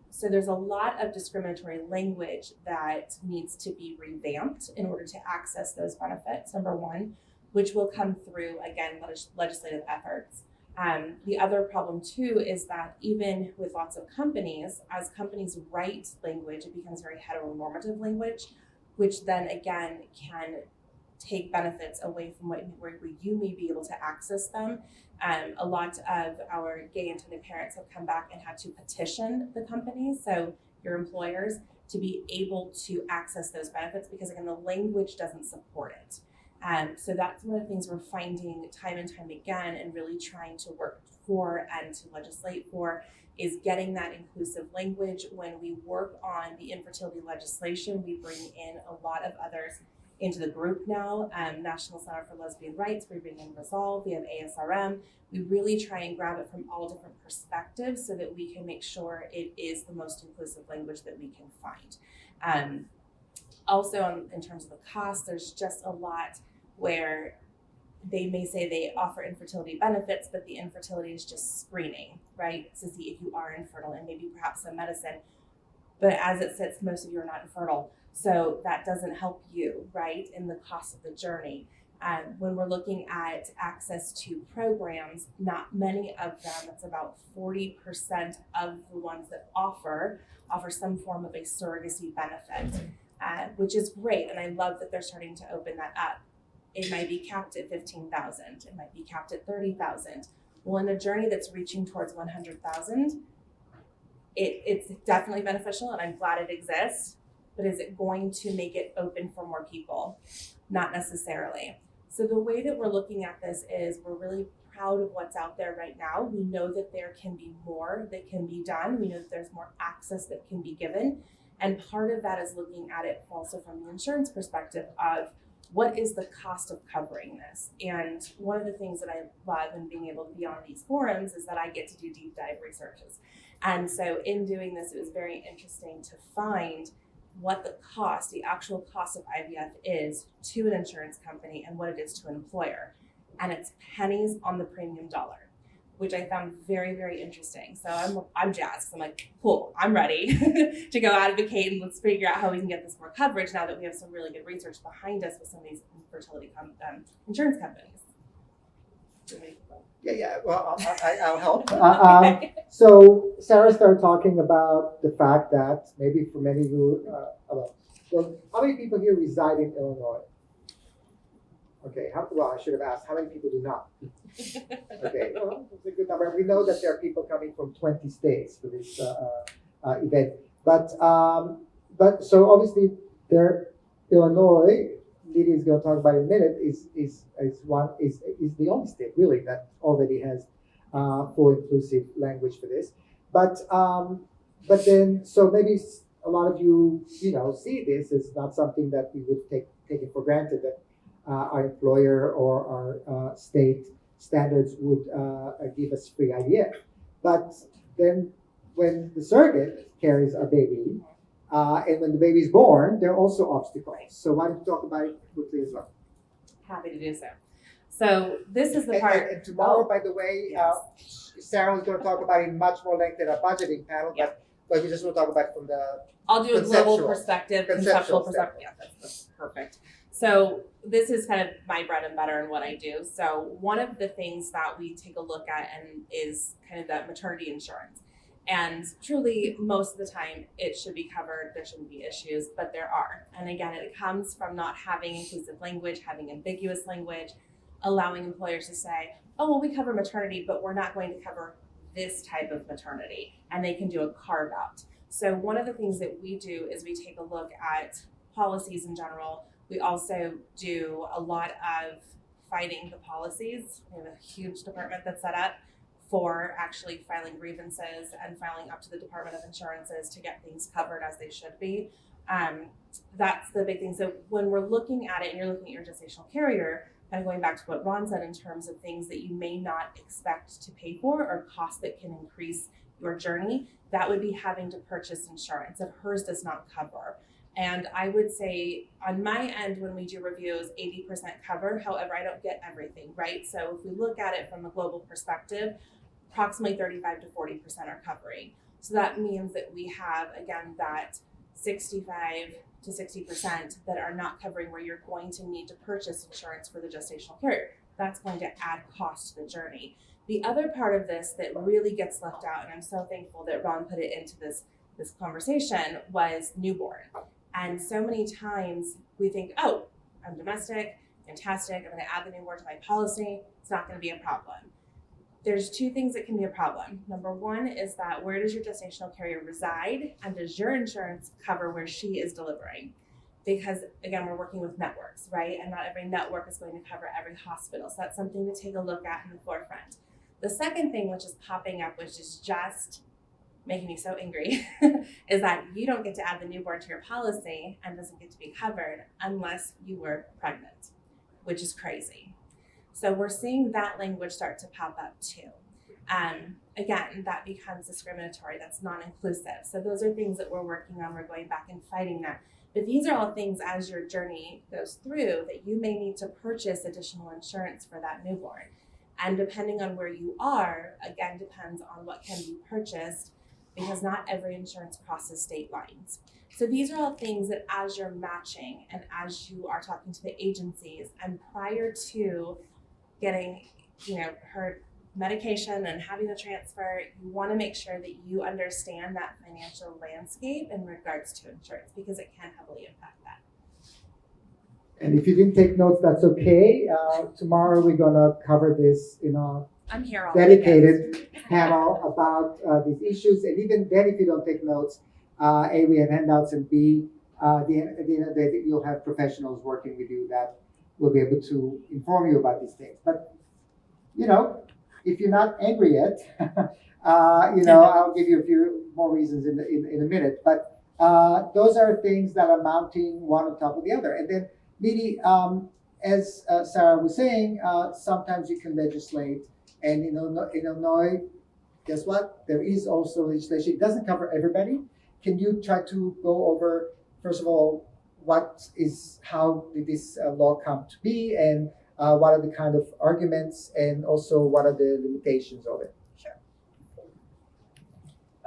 So there's a lot of discriminatory language that needs to be revamped in order to access those benefits, number one, which will come through, again, legislative efforts. The other problem too is that even with lots of companies, as companies write language, it becomes very heteronormative language, which then again can take benefits away from where you may be able to access them. A lot of our gay intended parents have come back and had to petition the companies, so your employers, to be able to access those benefits because again, the language doesn't support it. So that's one of the things we're finding time and time again and really trying to work for and to legislate for is getting that inclusive language. When we work on the infertility legislation, we bring in a lot of others into the group now. National Center for Lesbian Rights, we bring in Resolve, we have ASRM. We really try and grab it from all different perspectives so that we can make sure it is the most inclusive language that we can find. Also, in terms of the cost, there's just a lot where they may say they offer infertility benefits, but the infertility is just screening, right? To see if you are infertile and maybe perhaps some medicine. But as it sits, most of you are not infertile. So that doesn't help you, right, in the cost of the journey. When we're looking at access to programs, not many of them, it's about 40% of the ones that offer some form of a surrogacy benefit, which is great. And I love that they're starting to open that up. It might be capped at $15,000. It might be capped at $30,000. Well, in a journey that's reaching towards $100,000, it's definitely beneficial, and I'm glad it exists. But is it going to make it open for more people? Not necessarily. So the way that we're looking at this is we're really proud of what's out there right now. We know that there can be more that can be done. We know that there's more access that can be given. And part of that is looking at it also from the insurance perspective of what is the cost of covering this? And one of the things that I love in being able to be on these forums is that I get to do deep dive researches. And so in doing this, it was very interesting to find what the actual cost of IVF is to an insurance company and what it is to an employer. And it's pennies on the premium dollar, which I found very, very interesting. So I'm jazzed. I'm like, cool, I'm ready to go advocate and let's figure out how we can get this more coverage now that we have some really good research behind us with some of these infertility insurance companies. Yeah. Well, I'll help. So Sarah started talking about the fact that maybe for many of you, how many people here reside in Illinois? Okay. I should have asked, how many people do not? Okay. Well, it's a good number. We know that there are people coming from 20 states for this event, but so obviously Illinois. Lydia is going to talk about in a minute, is the only state really that already has full inclusive language for this. But then so maybe a lot of you see this as not something that we would take it for granted that our employer or our state standards would give us free IVF. But then when the surrogate carries our baby, And when the baby is born, there are also obstacles. So why don't you talk about it quickly as well? Happy to do so. So this is the And, part. and tomorrow, by the way, Sarah was going to talk about it in much more length in our budgeting panel, but we just want to talk about it from the I'll do a global conceptual- perspective, conceptual conceptual perspective. Yeah, that's perfect. So this is kind of my bread and butter and what I do. So one of the things that we take a look at and is kind of that maternity insurance. And truly, most of the time, it should be covered. There shouldn't be issues, but there are. And again, it comes from not having inclusive language, having ambiguous language, allowing employers to say, oh, well, we cover maternity, but we're not going to cover this type of maternity. And they can do a carve out. So one of the things that we do is we take a look at policies in general. We also do a lot of fighting the policies. We have a huge department that's set up for actually filing grievances and filing up to the Department of Insurances to get things covered as they should be. That's the big thing. So when we're looking at it and you're looking at your gestational carrier, kind of going back to what Ron said in terms of things that you may not expect to pay for or costs that can increase your journey, that would be having to purchase insurance if hers does not cover. And I would say on my end, when we do reviews, 80% cover. However, I don't get everything, right? So if we look at it from a global perspective, approximately 35 to 40% are covering. So that means that we have, again, that 65 to 60% that are not covering, where you're going to need to purchase insurance for the gestational carrier. That's going to add cost to the journey. The other part of this that really gets left out, and I'm so thankful that Ron put it into this conversation, was newborn. And so many times we think, oh, I'm domestic, fantastic, I'm going to add the newborn to my policy, it's not going to be a problem. There's two things that can be a problem. Number one is that where does your gestational carrier reside, and does your insurance cover where she is delivering? Because again, we're working with networks, right? And not every network is going to cover every hospital. So that's something to take a look at in the forefront. The second thing, which is popping up, which is just making me so angry, is that you don't get to add the newborn to your policy and doesn't get to be covered unless you were pregnant, which is crazy. So we're seeing that language start to pop up too. Again, that becomes discriminatory. That's non-inclusive. So those are things that we're working on. We're going back and fighting that. But these are all things as your journey goes through that you may need to purchase additional insurance for that newborn. And depending on where you are, again, depends on what can be purchased, because not every insurance crosses state lines. So these are all things that as you're matching and as you are talking to the agencies and prior to getting, her medication and having the transfer, you want to make sure that you understand that financial landscape in regards to insurance, because it can heavily impact that. And if you didn't take notes, that's okay. Tomorrow we're going to cover this in a I'm here all dedicated panel about these issues. And even then, if you don't take notes, A, we have handouts, and B, at the end of the day, you'll have professionals working with you that will be able to inform you about these things. But, if you're not angry yet, I'll give you a few more reasons in a minute. But those are things that are mounting one on top of the other. And then, Nidhi, as Sarah was saying, sometimes you can legislate. And in Illinois, guess what? There is also legislation. It doesn't cover everybody. Can you try to go over, first of all, how did this law come to be, and what are the kind of arguments, and also what are the limitations of it? Sure.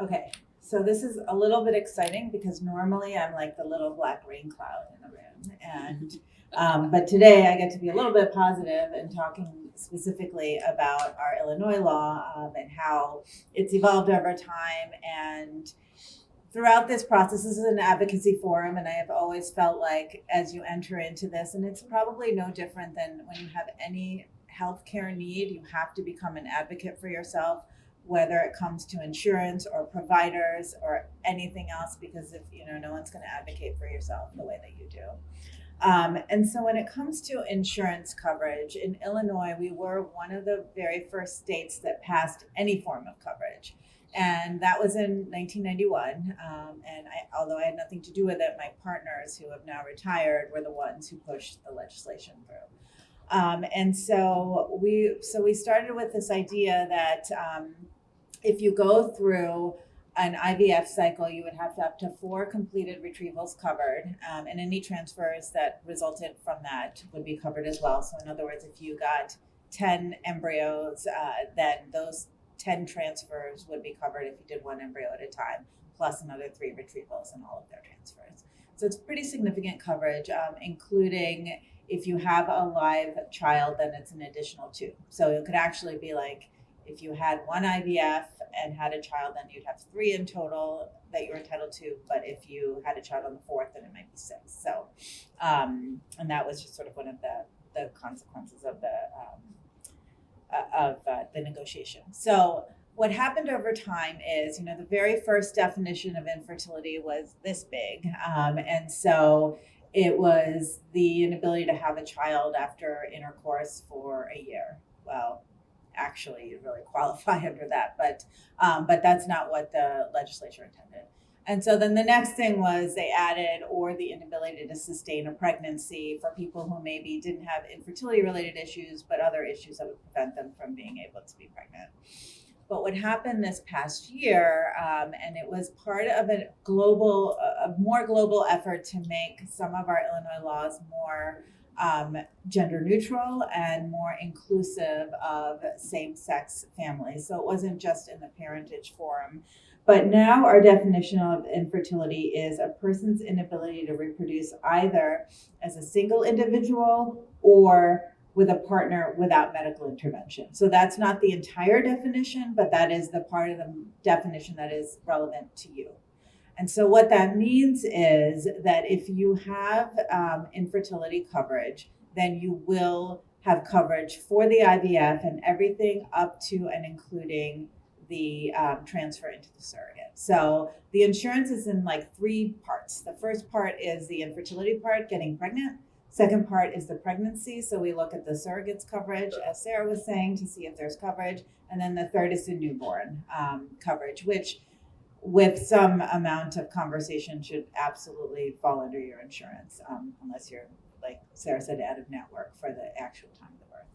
Okay, so this is a little bit exciting because normally I'm like the little black rain cloud in the room, and but today I get to be a little bit positive and talking specifically about our Illinois law and how it's evolved over time. And throughout this process, this is an advocacy forum, and I have always felt like as you enter into this, and it's probably no different than when you have any healthcare need, you have to become an advocate for yourself, whether it comes to insurance or providers or anything else, because if no one's going to advocate for yourself the way that you do. And so when it comes to insurance coverage in Illinois, we were one of the very first states that passed any form of coverage. And that was in 1991. And although I had nothing to do with it, my partners who have now retired were the ones who pushed the legislation through. And so we started with this idea that if you go through an IVF cycle, you would have to up to 4 completed retrievals covered, and any transfers that resulted from that would be covered as well. So in other words, if you got 10 embryos, then those 10 transfers would be covered if you did 1 embryo at a time, plus another 3 retrievals and all of their transfers. So it's pretty significant coverage, including if you have a live child, then it's an additional 2. So it could actually be like, if you had 1 IVF and had a child, then you'd have 3 in total that you're entitled to. But if you had a child on the 4th, then it might be 6. So, and that was just sort of one of the consequences of the negotiation. So what happened over time is, the very first definition of infertility was this big. And so it was the inability to have a child after intercourse for a year. Well, actually, you really qualify under that, but that's not what the legislature intended. And so then the next thing was they added, or the inability to sustain a pregnancy for people who maybe didn't have infertility related issues, but other issues that would prevent them from being able to be pregnant. But what happened this past year, and it was part of a more global effort to make some of our Illinois laws more gender neutral and more inclusive of same-sex families. So it wasn't just in the parentage forum. But now our definition of infertility is a person's inability to reproduce either as a single individual or with a partner without medical intervention. So that's not the entire definition, but that is the part of the definition that is relevant to you. And so what that means is that if you have infertility coverage, then you will have coverage for the IVF and everything up to and including the transfer into the surrogate. So the insurance is in like 3 parts. The first part is the infertility part, getting pregnant. Second part is the pregnancy. So we look at the surrogates coverage, as Sarah was saying, to see if there's coverage. And then the third is the newborn coverage, which with some amount of conversation should absolutely fall under your insurance, unless you're, like Sarah said, out of network for the actual time of the birth.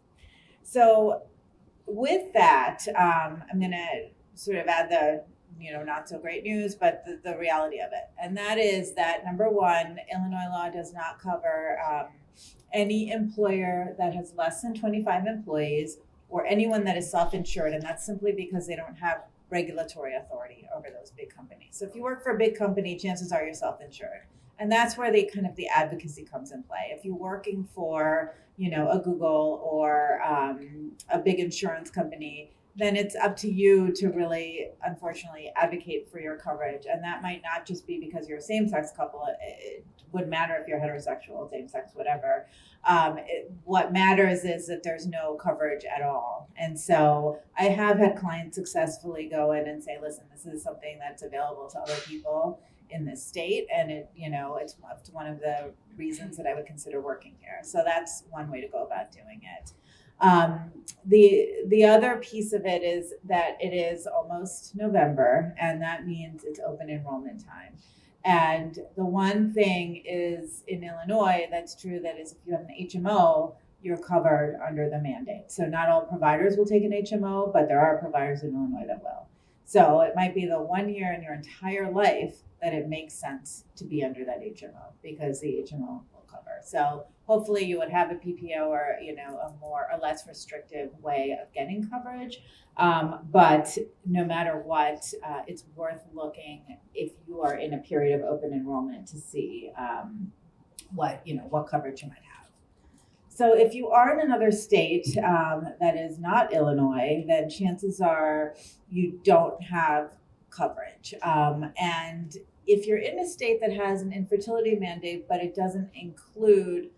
So with that, I'm going to sort of add the not so great news, but the reality of it. And that is that, number one, Illinois law does not cover any employer that has less than 25 employees or anyone that is self-insured. And that's simply because they don't have regulatory authority over those big companies. So if you work for a big company, chances are you're self-insured. And that's where the advocacy comes in play. If you're working for, a Google or a big insurance company, then it's up to you to really, unfortunately, advocate for your coverage. And that might not just be because you're a same-sex couple. It would matter if you're heterosexual, same-sex, whatever. What matters is that there's no coverage at all. And so I have had clients successfully go in and say, listen, this is something that's available to other people in this state. And it's one of the reasons that I would consider working here. So that's one way to go about doing it. The other piece of it is that it is almost November, and that means it's open enrollment time. And the one thing is in Illinois that's true, that is if you have an HMO, you're covered under the mandate. So not all providers will take an HMO, but there are providers in Illinois that will. So it might be the 1 year in your entire life that it makes sense to be under that HMO, because the HMO will cover. So hopefully you would have a PPO or a less restrictive way of getting coverage. But no matter what, it's worth looking if you are in a period of open enrollment to see what coverage you might have. So if you are in another state that is not Illinois, then chances are you don't have coverage. And if you're in a state that has an infertility mandate, but it doesn't include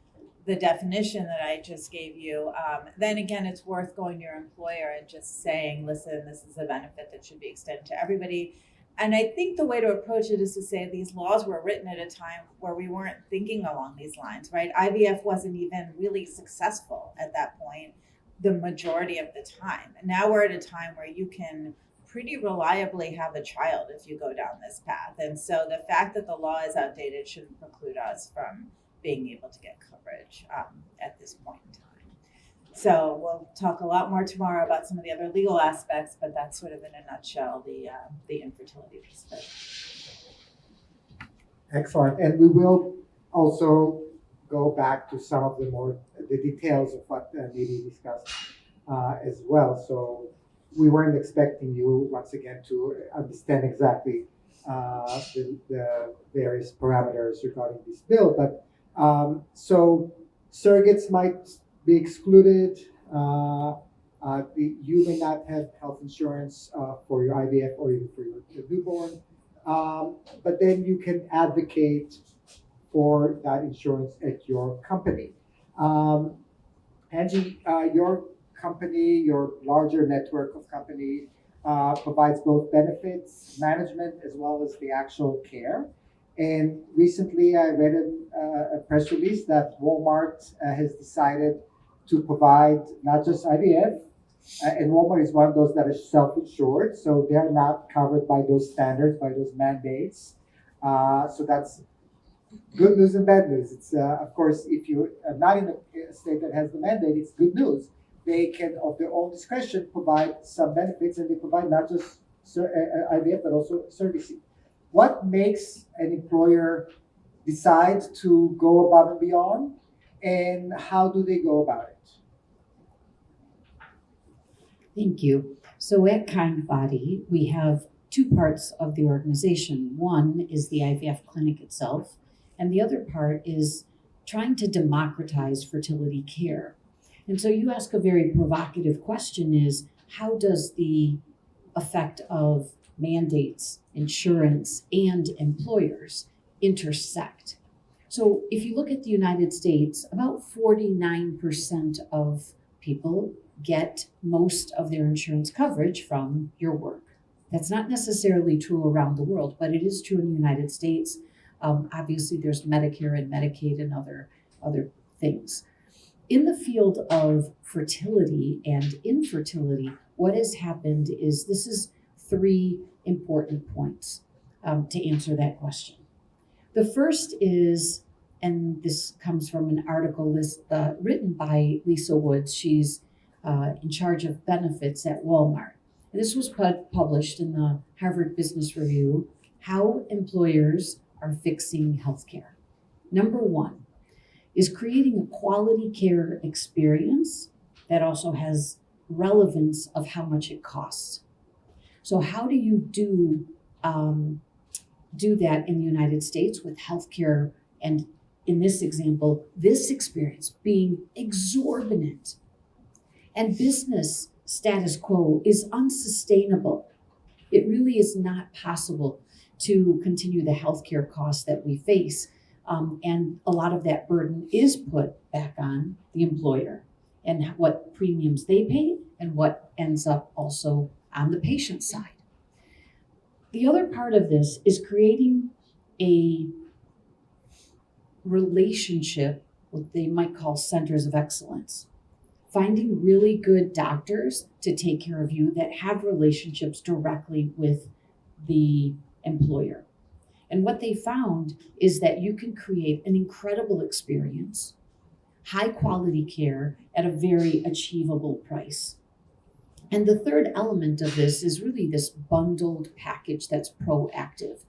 the definition that I just gave you, then again, it's worth going to your employer and just saying, listen, this is a benefit that should be extended to everybody. And I think the way to approach it is to say these laws were written at a time where we weren't thinking along these lines, right? IVF wasn't even really successful at that point, the majority of the time. And now we're at a time where you can pretty reliably have a child if you go down this path. And so the fact that the law is outdated shouldn't preclude us from being able to get coverage at this point in time. So we'll talk a lot more tomorrow about some of the other legal aspects, but that's sort of in a nutshell the infertility piece of it. Excellent. And we will also go back to some of the details of what Nidhi discussed as well. So we weren't expecting you once again to understand exactly the various parameters regarding this bill, but so surrogates might be excluded. You may not have health insurance for your IVF or even for your newborn, but then you can advocate for that insurance at your company. Angie, your company, your larger network of company, provides both benefits management as well as the actual care. And recently, I read a press release that Walmart has decided to provide not just IVF, and Walmart is one of those that is self-insured, so they're not covered by those standards, by those mandates. So that's good news and bad news. It's of course, if you're not in a state that has the mandate, it's good news. They can, of their own discretion, provide some benefits, and they provide not just IVF but also surrogacy. What makes an employer decide to go above and beyond, and how do they go about it? Thank you. So at Kind Body, we have two parts of the organization. One is the IVF clinic itself, and the other part is trying to democratize fertility care. And so you ask a very provocative question is, how does the effect of mandates, insurance, and employers intersect? So if you look at the United States, about 49% of people get most of their insurance coverage from your work. That's not necessarily true around the world, but it is true in the United States. Obviously, there's Medicare and Medicaid and other things. In the field of fertility and infertility, what has happened is this is three important points to answer that question. The first is, and this comes from an article written by Lisa Woods. She's in charge of benefits at Walmart. And this was published in the Harvard Business Review, How Employers Are Fixing Healthcare. Number one is creating a quality care experience that also has relevance of how much it costs. So how do you do that in the United States with healthcare, and in this example, this experience being exorbitant? And business status quo is unsustainable. It really is not possible to continue the healthcare costs that we face. And a lot of that burden is put back on the employer and what premiums they pay and what ends up also on the patient side. The other part of this is creating a relationship, what they might call centers of excellence. Finding really good doctors to take care of you that have relationships directly with the employer. And what they found is that you can create an incredible experience, high quality care at a very achievable price. And the third element of this is really this bundled package that's proactive.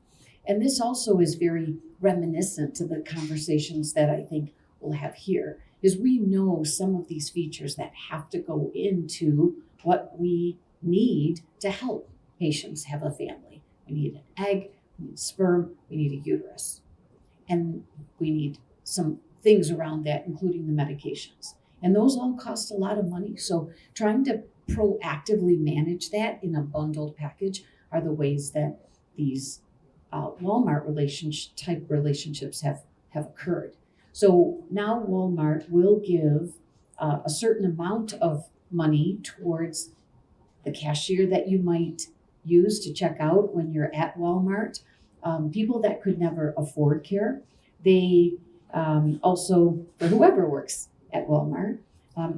And this also is very reminiscent to the conversations that I think we'll have here, is we know some of these features that have to go into what we need to help patients have a family. We need an egg, we need sperm, we need a uterus. And we need some things around that, including the medications. And those all cost a lot of money. So trying to proactively manage that in a bundled package are the ways that these Walmart type relationships have occurred. So now Walmart will give a certain amount of money towards the cashier that you might use to check out when you're at Walmart. People that could never afford care, they also, for whoever works at Walmart.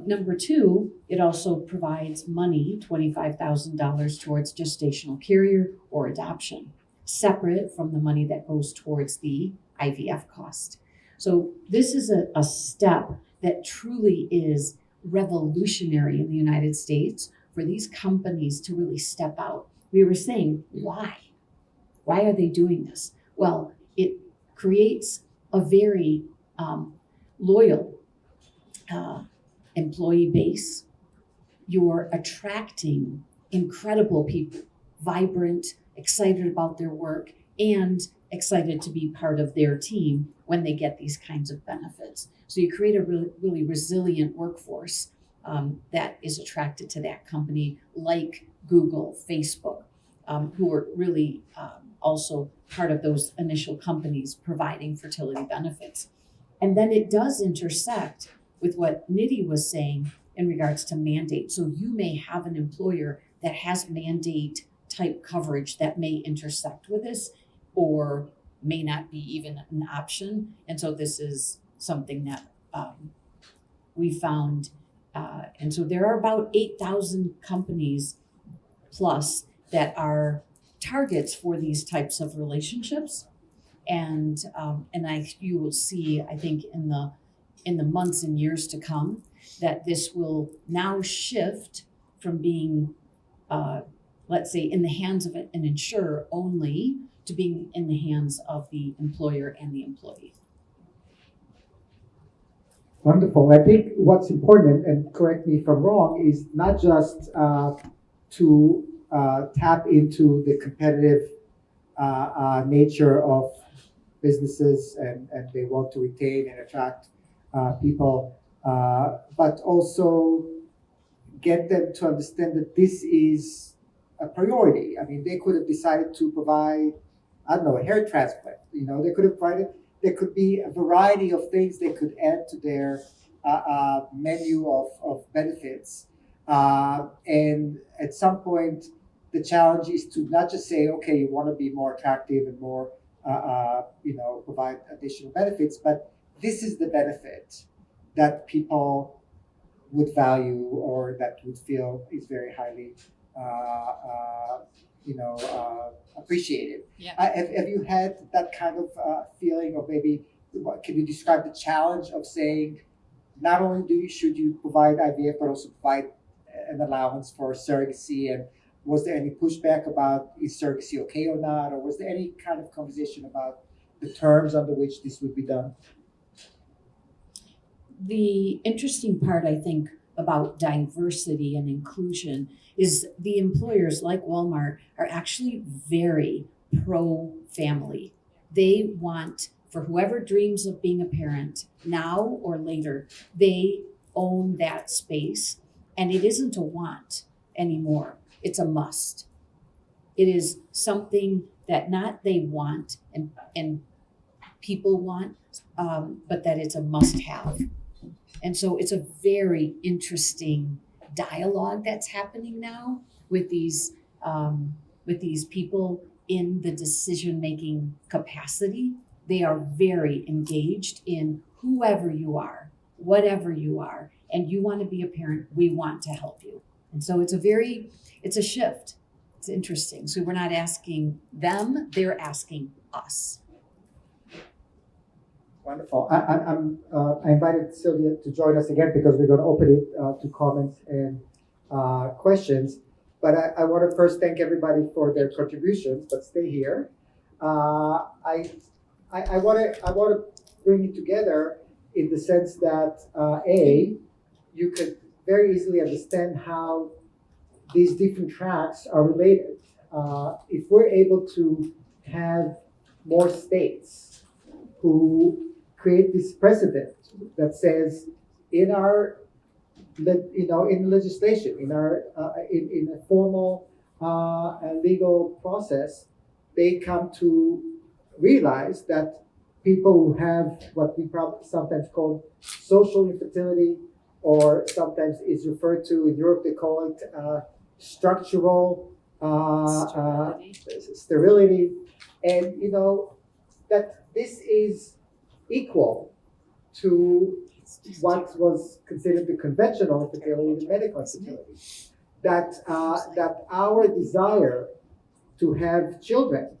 Number two, it also provides money, $25,000 towards gestational carrier or adoption, separate from the money that goes towards the IVF cost. So this is a step that truly is revolutionary in the United States for these companies to really step out. We were saying, why? Why are they doing this? Well, it creates a very loyal employee base. You're attracting incredible people, vibrant, excited about their work, and excited to be part of their team when they get these kinds of benefits. So you create a really resilient workforce that is attracted to that company, like Google, Facebook, who are really also part of those initial companies providing fertility benefits. And then it does intersect with what Nidhi was saying in regards to mandate. So you may have an employer that has mandate type coverage that may intersect with this or may not be even an option. And so this is something that we found. And so there are about 8,000 companies plus that are targets for these types of relationships. And you will see, I think, in the months and years to come, that this will now shift from being, let's say, in the hands of an insurer only to being in the hands of the employer and the employee. Wonderful. I think what's important, and correct me if I'm wrong, is not just to tap into the competitive nature of businesses and they want to retain and attract people, but also get them to understand that this is a priority. I mean, they could have decided to provide, I don't know, a hair transplant. They could have provided. There could be a variety of things they could add to their menu of benefits. And at some point, the challenge is to not just say, okay, you want to be more attractive and more, provide additional benefits, but this is the benefit that people would value or that would feel is very highly, appreciated. Yeah. Have you had that kind of feeling of maybe, can you describe the challenge of saying, not only should you provide IVF, but also provide an allowance for surrogacy? And was there any pushback about is surrogacy okay or not? Or was there any kind of conversation about the terms under which this would be done? The interesting part, I think, about diversity and inclusion is the employers like Walmart are actually very pro-family. They want, for whoever dreams of being a parent now or later, they own that space. And it isn't a want anymore. It's a must. It is something that not they want and people want, but that it's a must-have. And so it's a very interesting dialogue that's happening now with these people in the decision-making capacity. They are very engaged in whoever you are, whatever you are, and you want to be a parent, we want to help you. And so it's a shift. It's interesting. So we're not asking them, they're asking us. Wonderful. I invited Sylvia to join us again because we're going to open it to comments and questions. But I want to first thank everybody for their contributions. But stay here. I want to bring it together in the sense that you could very easily understand how these different tracks are related. If we're able to have more states who create this precedent that says in our, in legislation, in a formal legal process, they come to realize that people who have what we probably sometimes call social infertility, or sometimes is referred to in Europe, they call it structural sterility, and that this is equal to what was considered the conventional infertility, the medical infertility. That our desire to have children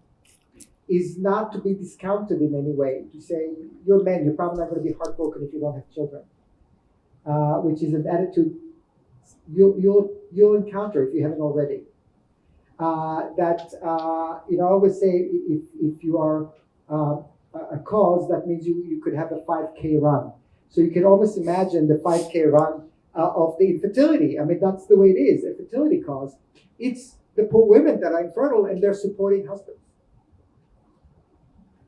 is not to be discounted in any way. To say, you're a man, you're probably not going to be heartbroken if you don't have children. which is an attitude you'll encounter if you haven't already. I always say if you are a cause, that means you could have a 5K run. So you can almost imagine the 5K run of the infertility. I mean, that's the way it is, a fertility cause. It's the poor women that are infertile and they're supporting husbands.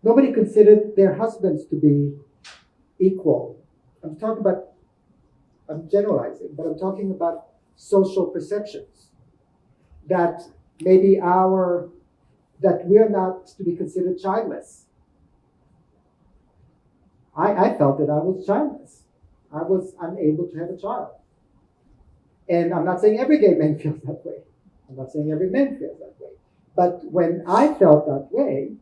Nobody considered their husbands to be equal. I'm generalizing, but I'm talking about social perceptions that maybe that we're not to be considered childless. I felt that I was childless. I was unable to have a child. And I'm not saying every gay man feels that way. I'm not saying every man feels that way. But when I felt that way,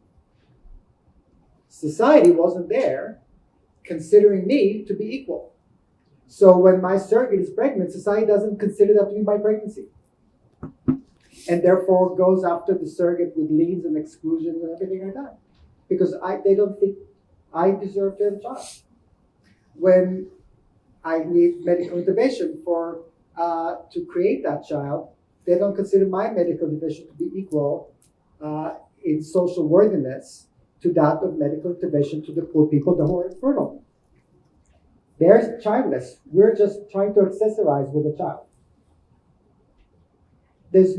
society wasn't there considering me to be equal. So when my surrogate is pregnant, society doesn't consider that to be my pregnancy. And therefore goes after the surrogate with liens and exclusions and everything like that. Because they don't think I deserve to have a child. When I need medical intervention to create that child, they don't consider my medical intervention to be equal in social worthiness to that of medical intervention to the poor people that were infertile. They're childless. We're just trying to accessorize with a child. There's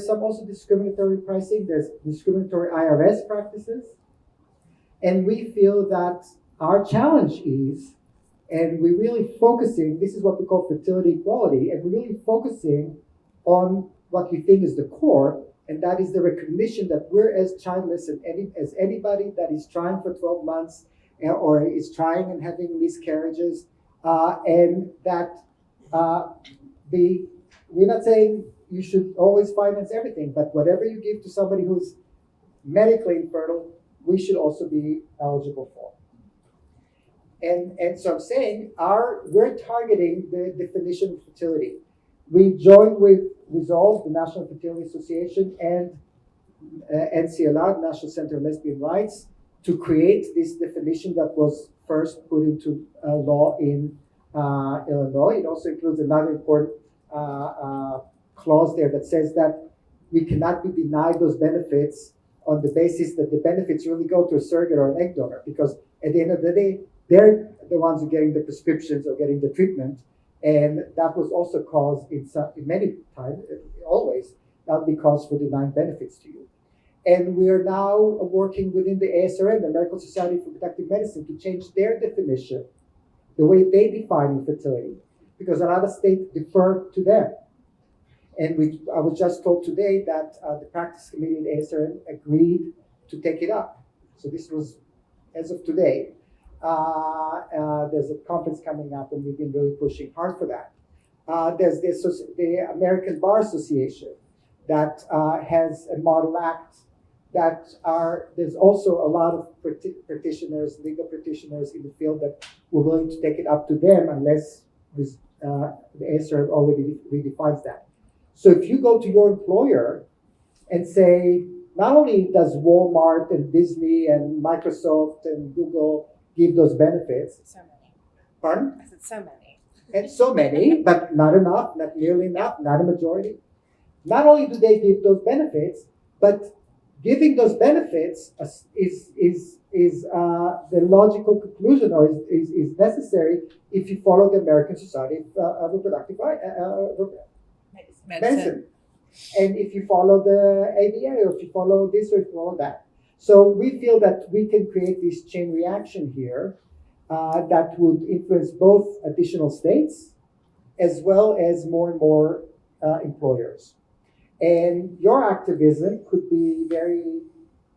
some also discriminatory pricing. There's discriminatory IRS practices. And we feel that our challenge is, and we're really focusing, this is what we call fertility equality, and we're really focusing on what we think is the core, and that is the recognition that we're as childless as anybody that is trying for 12 months or is trying and having miscarriages, and that we're not saying you should always finance everything, but whatever you give to somebody who's medically infertile, we should also be eligible for. And so I'm saying we're targeting the definition of fertility. We joined with Resolve, the National Fertility Association, and NCLR, National Center of Lesbian Rights, to create this definition that was first put into law in Illinois. It also includes another important clause there that says that we cannot be denied those benefits on the basis that the benefits really go to a surrogate or an egg donor, because at the end of the day, they're the ones who are getting the prescriptions or getting the treatment. And that was also caused in many times, always, that would be cause for denying benefits to you. And we are now working within the ASRM, the American Society for Reproductive Medicine, to change their definition, the way they define infertility, because a lot of states defer to them. And I was just told today that the practice committee in ASRM agreed to take it up. So this was as of today. There's a conference coming up, and we've been really pushing hard for that. There's the American Bar Association that has a model act there's also a lot of practitioners, legal practitioners in the field that were willing to take it up to them unless the ASRM already redefines that. So if you go to your employer and say, not only does Walmart and Disney and Microsoft and Google give those benefits. So many. Pardon? I said so many. And so many, but not enough, not nearly enough, not a majority. Not only do they give those benefits, but giving those benefits is the logical conclusion, or is necessary if you follow the American Society of Reproductive Medicine. And if you follow the ABA, or if you follow this, or if you follow that. So we feel that we can create this chain reaction here that would influence both additional states as well as more and more employers. And your activism could be very,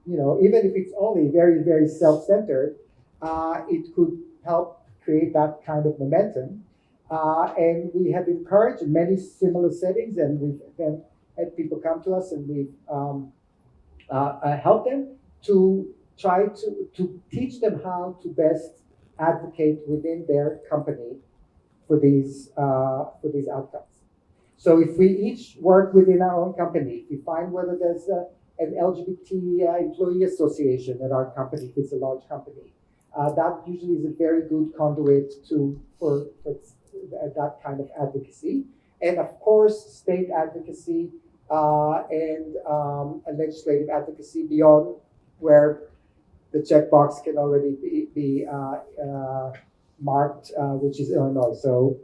even if it's only very, very self-centered, it could help create that kind of momentum. And we have encouraged in many similar settings, and we've had people come to us, and we've helped them to try to teach them how to best advocate within their company for these outcomes. So if we each work within our own company, if we find whether there's an LGBT employee association at our company, if it's a large company, that usually is a very good conduit for that kind of advocacy. And of course, state advocacy and legislative advocacy beyond where the checkbox can already be marked, which is Illinois. So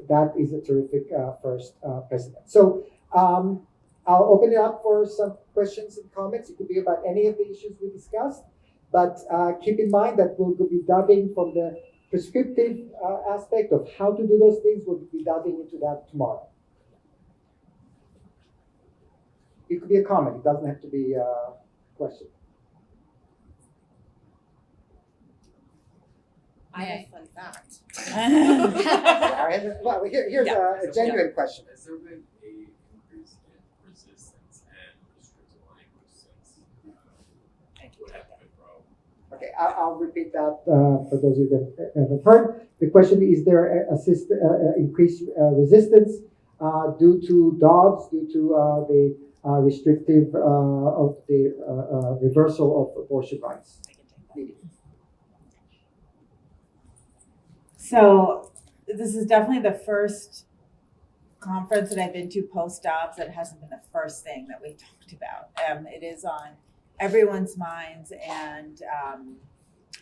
that is a terrific first precedent. So I'll open it up for some questions and comments. It could be about any of the issues we discussed, but keep in mind that we'll be diving from the prescriptive aspect of how to do those things. We'll be diving into that tomorrow. It could be a comment. It doesn't have to be a question. I have a fun fact. Well, here's a genuine question. Has there been a increase in resistance and restrictive language since what happened with Roe? Okay, I'll repeat that for those of you that haven't heard. The question is there increased resistance due to Dobbs, due to the restrictive of the reversal of abortion rights? So this is definitely the first conference that I've been to post-Dobbs that hasn't been the first thing that we've talked about. It is on everyone's minds, and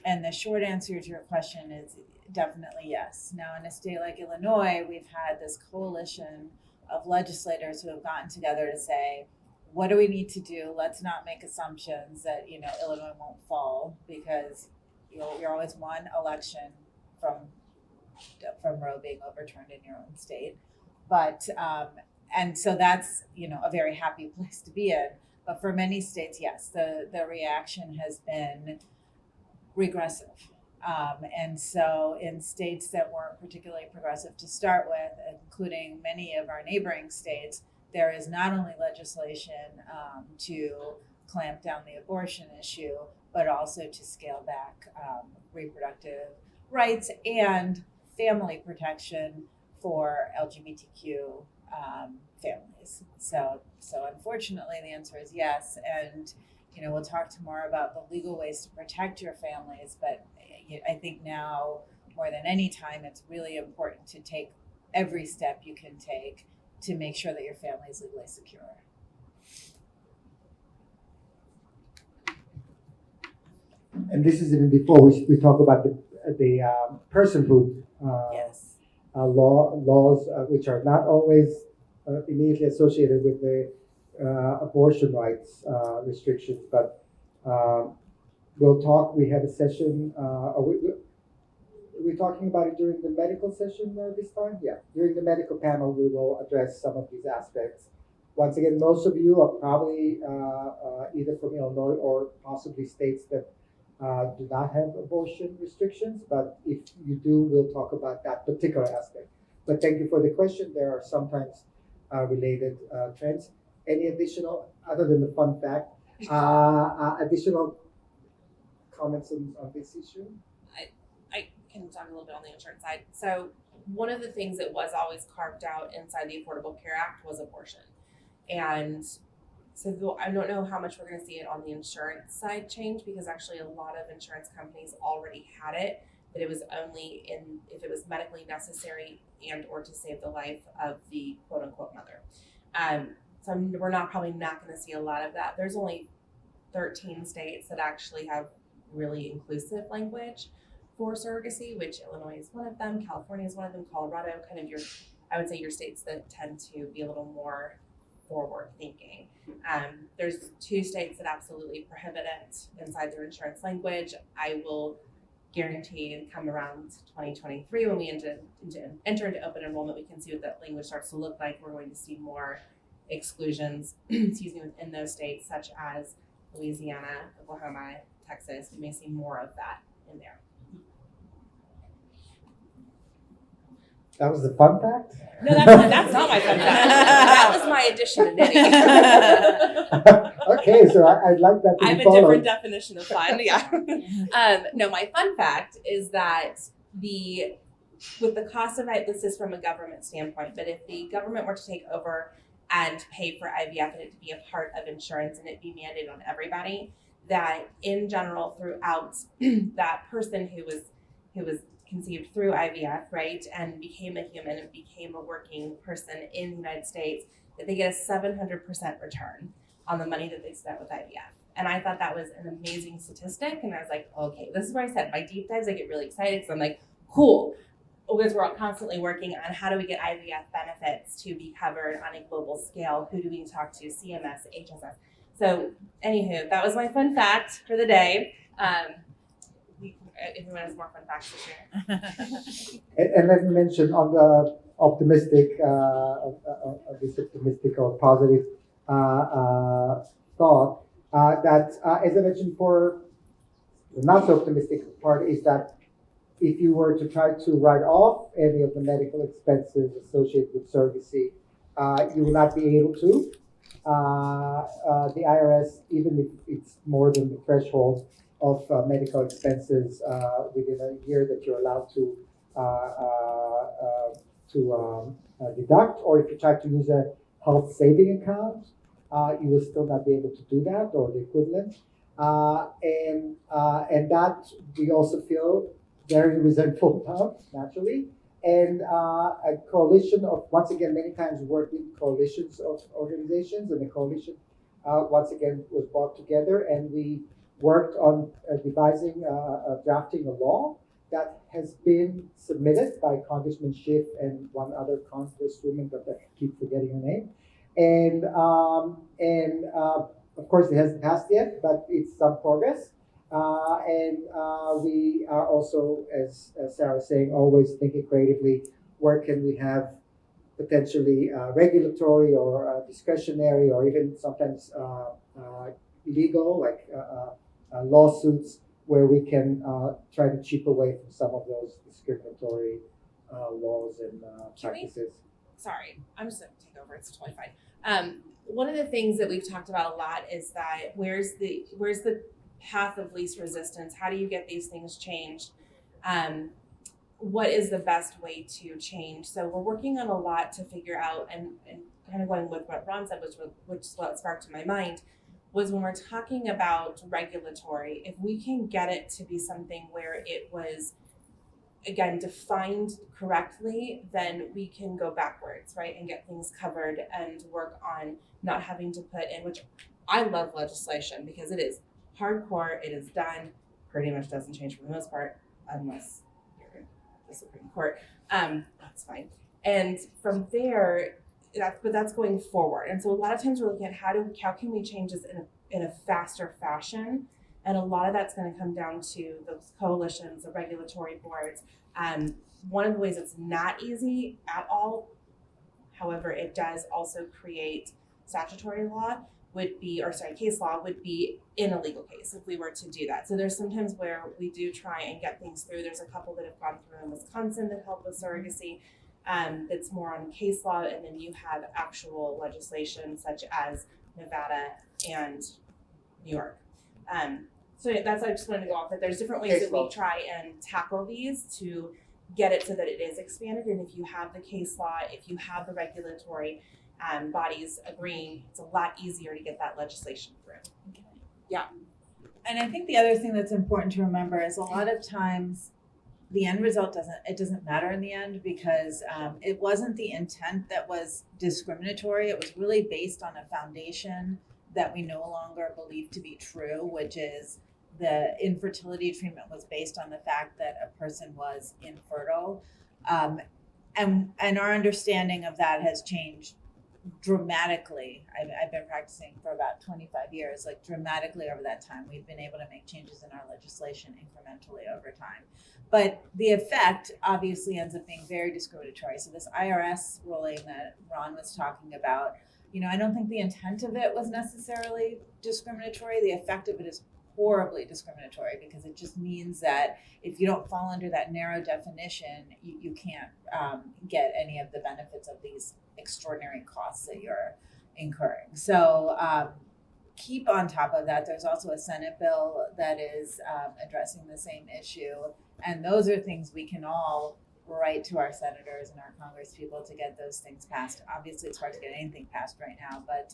the short answer to your question is definitely yes. Now, in a state like Illinois, we've had this coalition of legislators who have gotten together to say, what do we need to do? Let's not make assumptions that Illinois won't fall, because you're always one election from Roe being overturned in your own state. But and so that's a very happy place to be in. But for many states, yes, the reaction has been regressive. And so in states that weren't particularly progressive to start with, including many of our neighboring states, there is not only legislation to clamp down the abortion issue, but also to scale back reproductive rights and family protection for LGBTQ families. So unfortunately, the answer is yes. And we'll talk tomorrow about the legal ways to protect your families. But I think now more than any time, it's really important to take every step you can take to make sure that your family is legally secure. And this is even before we talk about the personhood Yes. laws, which are not always immediately associated with the abortion rights restrictions. But we'll talk. We had a session. We're talking about it during the medical session this time? Yeah. During the medical panel, we will address some of these aspects. Once again, most of you are probably either from Illinois or possibly states that do not have abortion restrictions, but if you do, we'll talk about that particular aspect. But thank you for the question. There are sometimes related trends. Any additional, other than the fun fact, additional comments on this issue? I can talk a little bit on the insurance side. So one of the things that was always carved out inside the Affordable Care Act was abortion. And so I don't know how much we're going to see it on the insurance side change, because actually a lot of insurance companies already had it, but it was only if it was medically necessary and or to save the life of the quote unquote mother. So we're probably not going to see a lot of that. There's only 13 states that actually have really inclusive language for surrogacy, which Illinois is one of them, California is one of them, Colorado, kind of I would say your states that tend to be a little more forward thinking. There's 2 states that absolutely prohibit it inside their insurance language. I will guarantee come around 2023 when we enter into open enrollment, we can see what that language starts to look like. We're going to see more exclusions, within those states, such as Louisiana, Oklahoma, Texas. We may see more of that in there. That was the fun fact? No, that's not my fun fact. That was my addition to knitting. Okay, so I'd like that to I have be a followed. different definition of fun. Yeah. No, my fun fact is that with the cost of it, this is from a government standpoint, but if the government were to take over and pay for IVF and it to be a part of insurance and it be mandated on everybody, that in general throughout that person who was conceived through IVF, right, and became a human and became a working person in the United States, that they get a 700% return on the money that they spent with IVF. And I thought that was an amazing statistic. And I was like, okay, this is where I said my deep dives, I get really excited. So I'm like, cool. Because we're constantly working on how do we get IVF benefits to be covered on a global scale? Who do we talk to? CMS, HSS. So anywho, that was my fun fact for the day. If anyone has more fun facts to share. And let me mention on the optimistic, this optimistic or positive thought that, as I mentioned before, the not so optimistic part is that if you were to try to write off any of the medical expenses associated with surrogacy, you will not be able to. The IRS, even if it's more than the threshold of medical expenses within a year that you're allowed to deduct, or if you try to use a health saving account, you will still not be able to do that or the equivalent. And that we also feel very resentful about, naturally. And a coalition of, once again, many times work with coalitions of organizations, and the coalition once again was brought together, and we worked on devising, drafting a law that has been submitted by Congressman Schiff and one other congresswoman, but I keep forgetting her name. And of course, it hasn't passed yet, but it's some progress. We are also, as Sarah was saying, always thinking creatively, where can we have potentially regulatory or discretionary or even sometimes legal, like lawsuits, where we can try to chip away from some of those discriminatory laws and practices. Sorry, I'm just gonna take over. It's totally fine. One of the things that we've talked about a lot is that where's the path of least resistance? How do you get these things changed? What is the best way to change? So we're working on a lot to figure out, and kind of going with what Ron said, which is what sparked to my mind, was when we're talking about regulatory, if we can get it to be something where it was, again, defined correctly, then we can go backwards, right, and get things covered and work on not having to put in, which I love legislation because it is hardcore, it is done, pretty much doesn't change for the most part, unless you're in the Supreme Court. That's fine. And from there, that's going forward. And so a lot of times we're looking at how can we change this in a faster fashion. And a lot of that's going to come down to those coalitions, the regulatory boards. One of the ways it's not easy at all, however, it does also create statutory law case law would be in a legal case if we were to do that. So there's sometimes where we do try and get things through. There's a couple that have gone through in Wisconsin that help with surrogacy. That's more on case law, and then you have actual legislation such as Nevada and New York. So that's, I just wanted to go off that there's different ways that we try and tackle these to get it so that it is expanded. And if you have the case law, if you have the regulatory bodies agreeing, it's a lot easier to get that legislation through. Okay. Yeah. And I think the other thing that's important to remember is a lot of times the end result doesn't matter in the end, because it wasn't the intent that was discriminatory. It was really based on a foundation that we no longer believe to be true, which is the infertility treatment was based on the fact that a person was infertile. And our understanding of that has changed dramatically. I've been practicing for about 25 years, like dramatically over that time. We've been able to make changes in our legislation incrementally over time. But the effect obviously ends up being very discriminatory. So this IRS ruling that Ron was talking about, I don't think the intent of it was necessarily discriminatory. The effect of it is horribly discriminatory, because it just means that if you don't fall under that narrow definition, you can't get any of the benefits of these extraordinary costs that you're incurring. So keep on top of that. There's also a Senate bill that is addressing the same issue. And those are things we can all write to our senators and our Congress people to get those things passed. Obviously, it's hard to get anything passed right now, but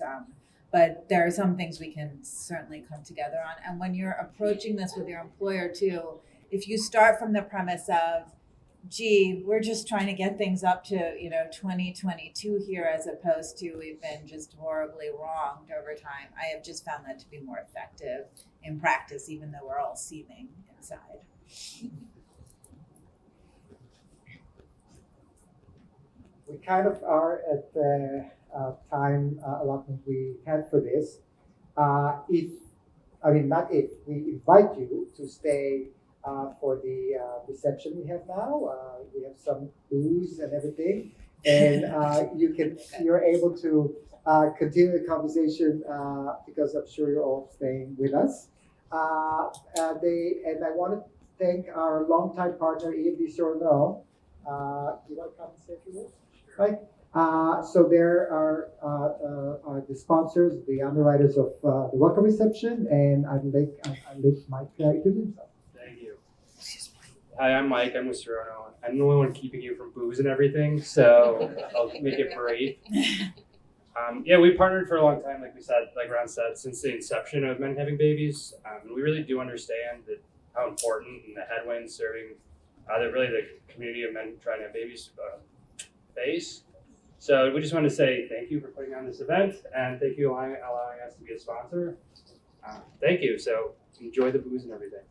But there are some things we can certainly come together on. And when you're approaching this with your employer too, if you start from the premise of, gee, we're just trying to get things up to, 2022 here, as opposed to we've been just horribly wronged over time, I have just found that to be more effective in practice, even though we're all seething inside. We kind of are at the time allotment we had for this. We invite you to stay for the reception we have now. We have some booze and everything, and you're able to continue the conversation because I'm sure you're all staying with us. And I want to thank our longtime partner, EMD Sorno. You want to come and say a few words? Right. So there are the sponsors, the underwriters of the welcome reception, and I'd let Mike introduce himself. Thank you. Hi, I'm Mike. I'm with Serrano. I'm the only one keeping you from booze and everything, so I'll make it brief. We partnered for a long time, like Ron said, since the inception of Men Having Babies. And we really do understand how important and the headwinds serving the community of men trying to have babies face. So we just want to say thank you for putting on this event, and thank you allowing us to be a sponsor. Thank you. So enjoy the booze and everything.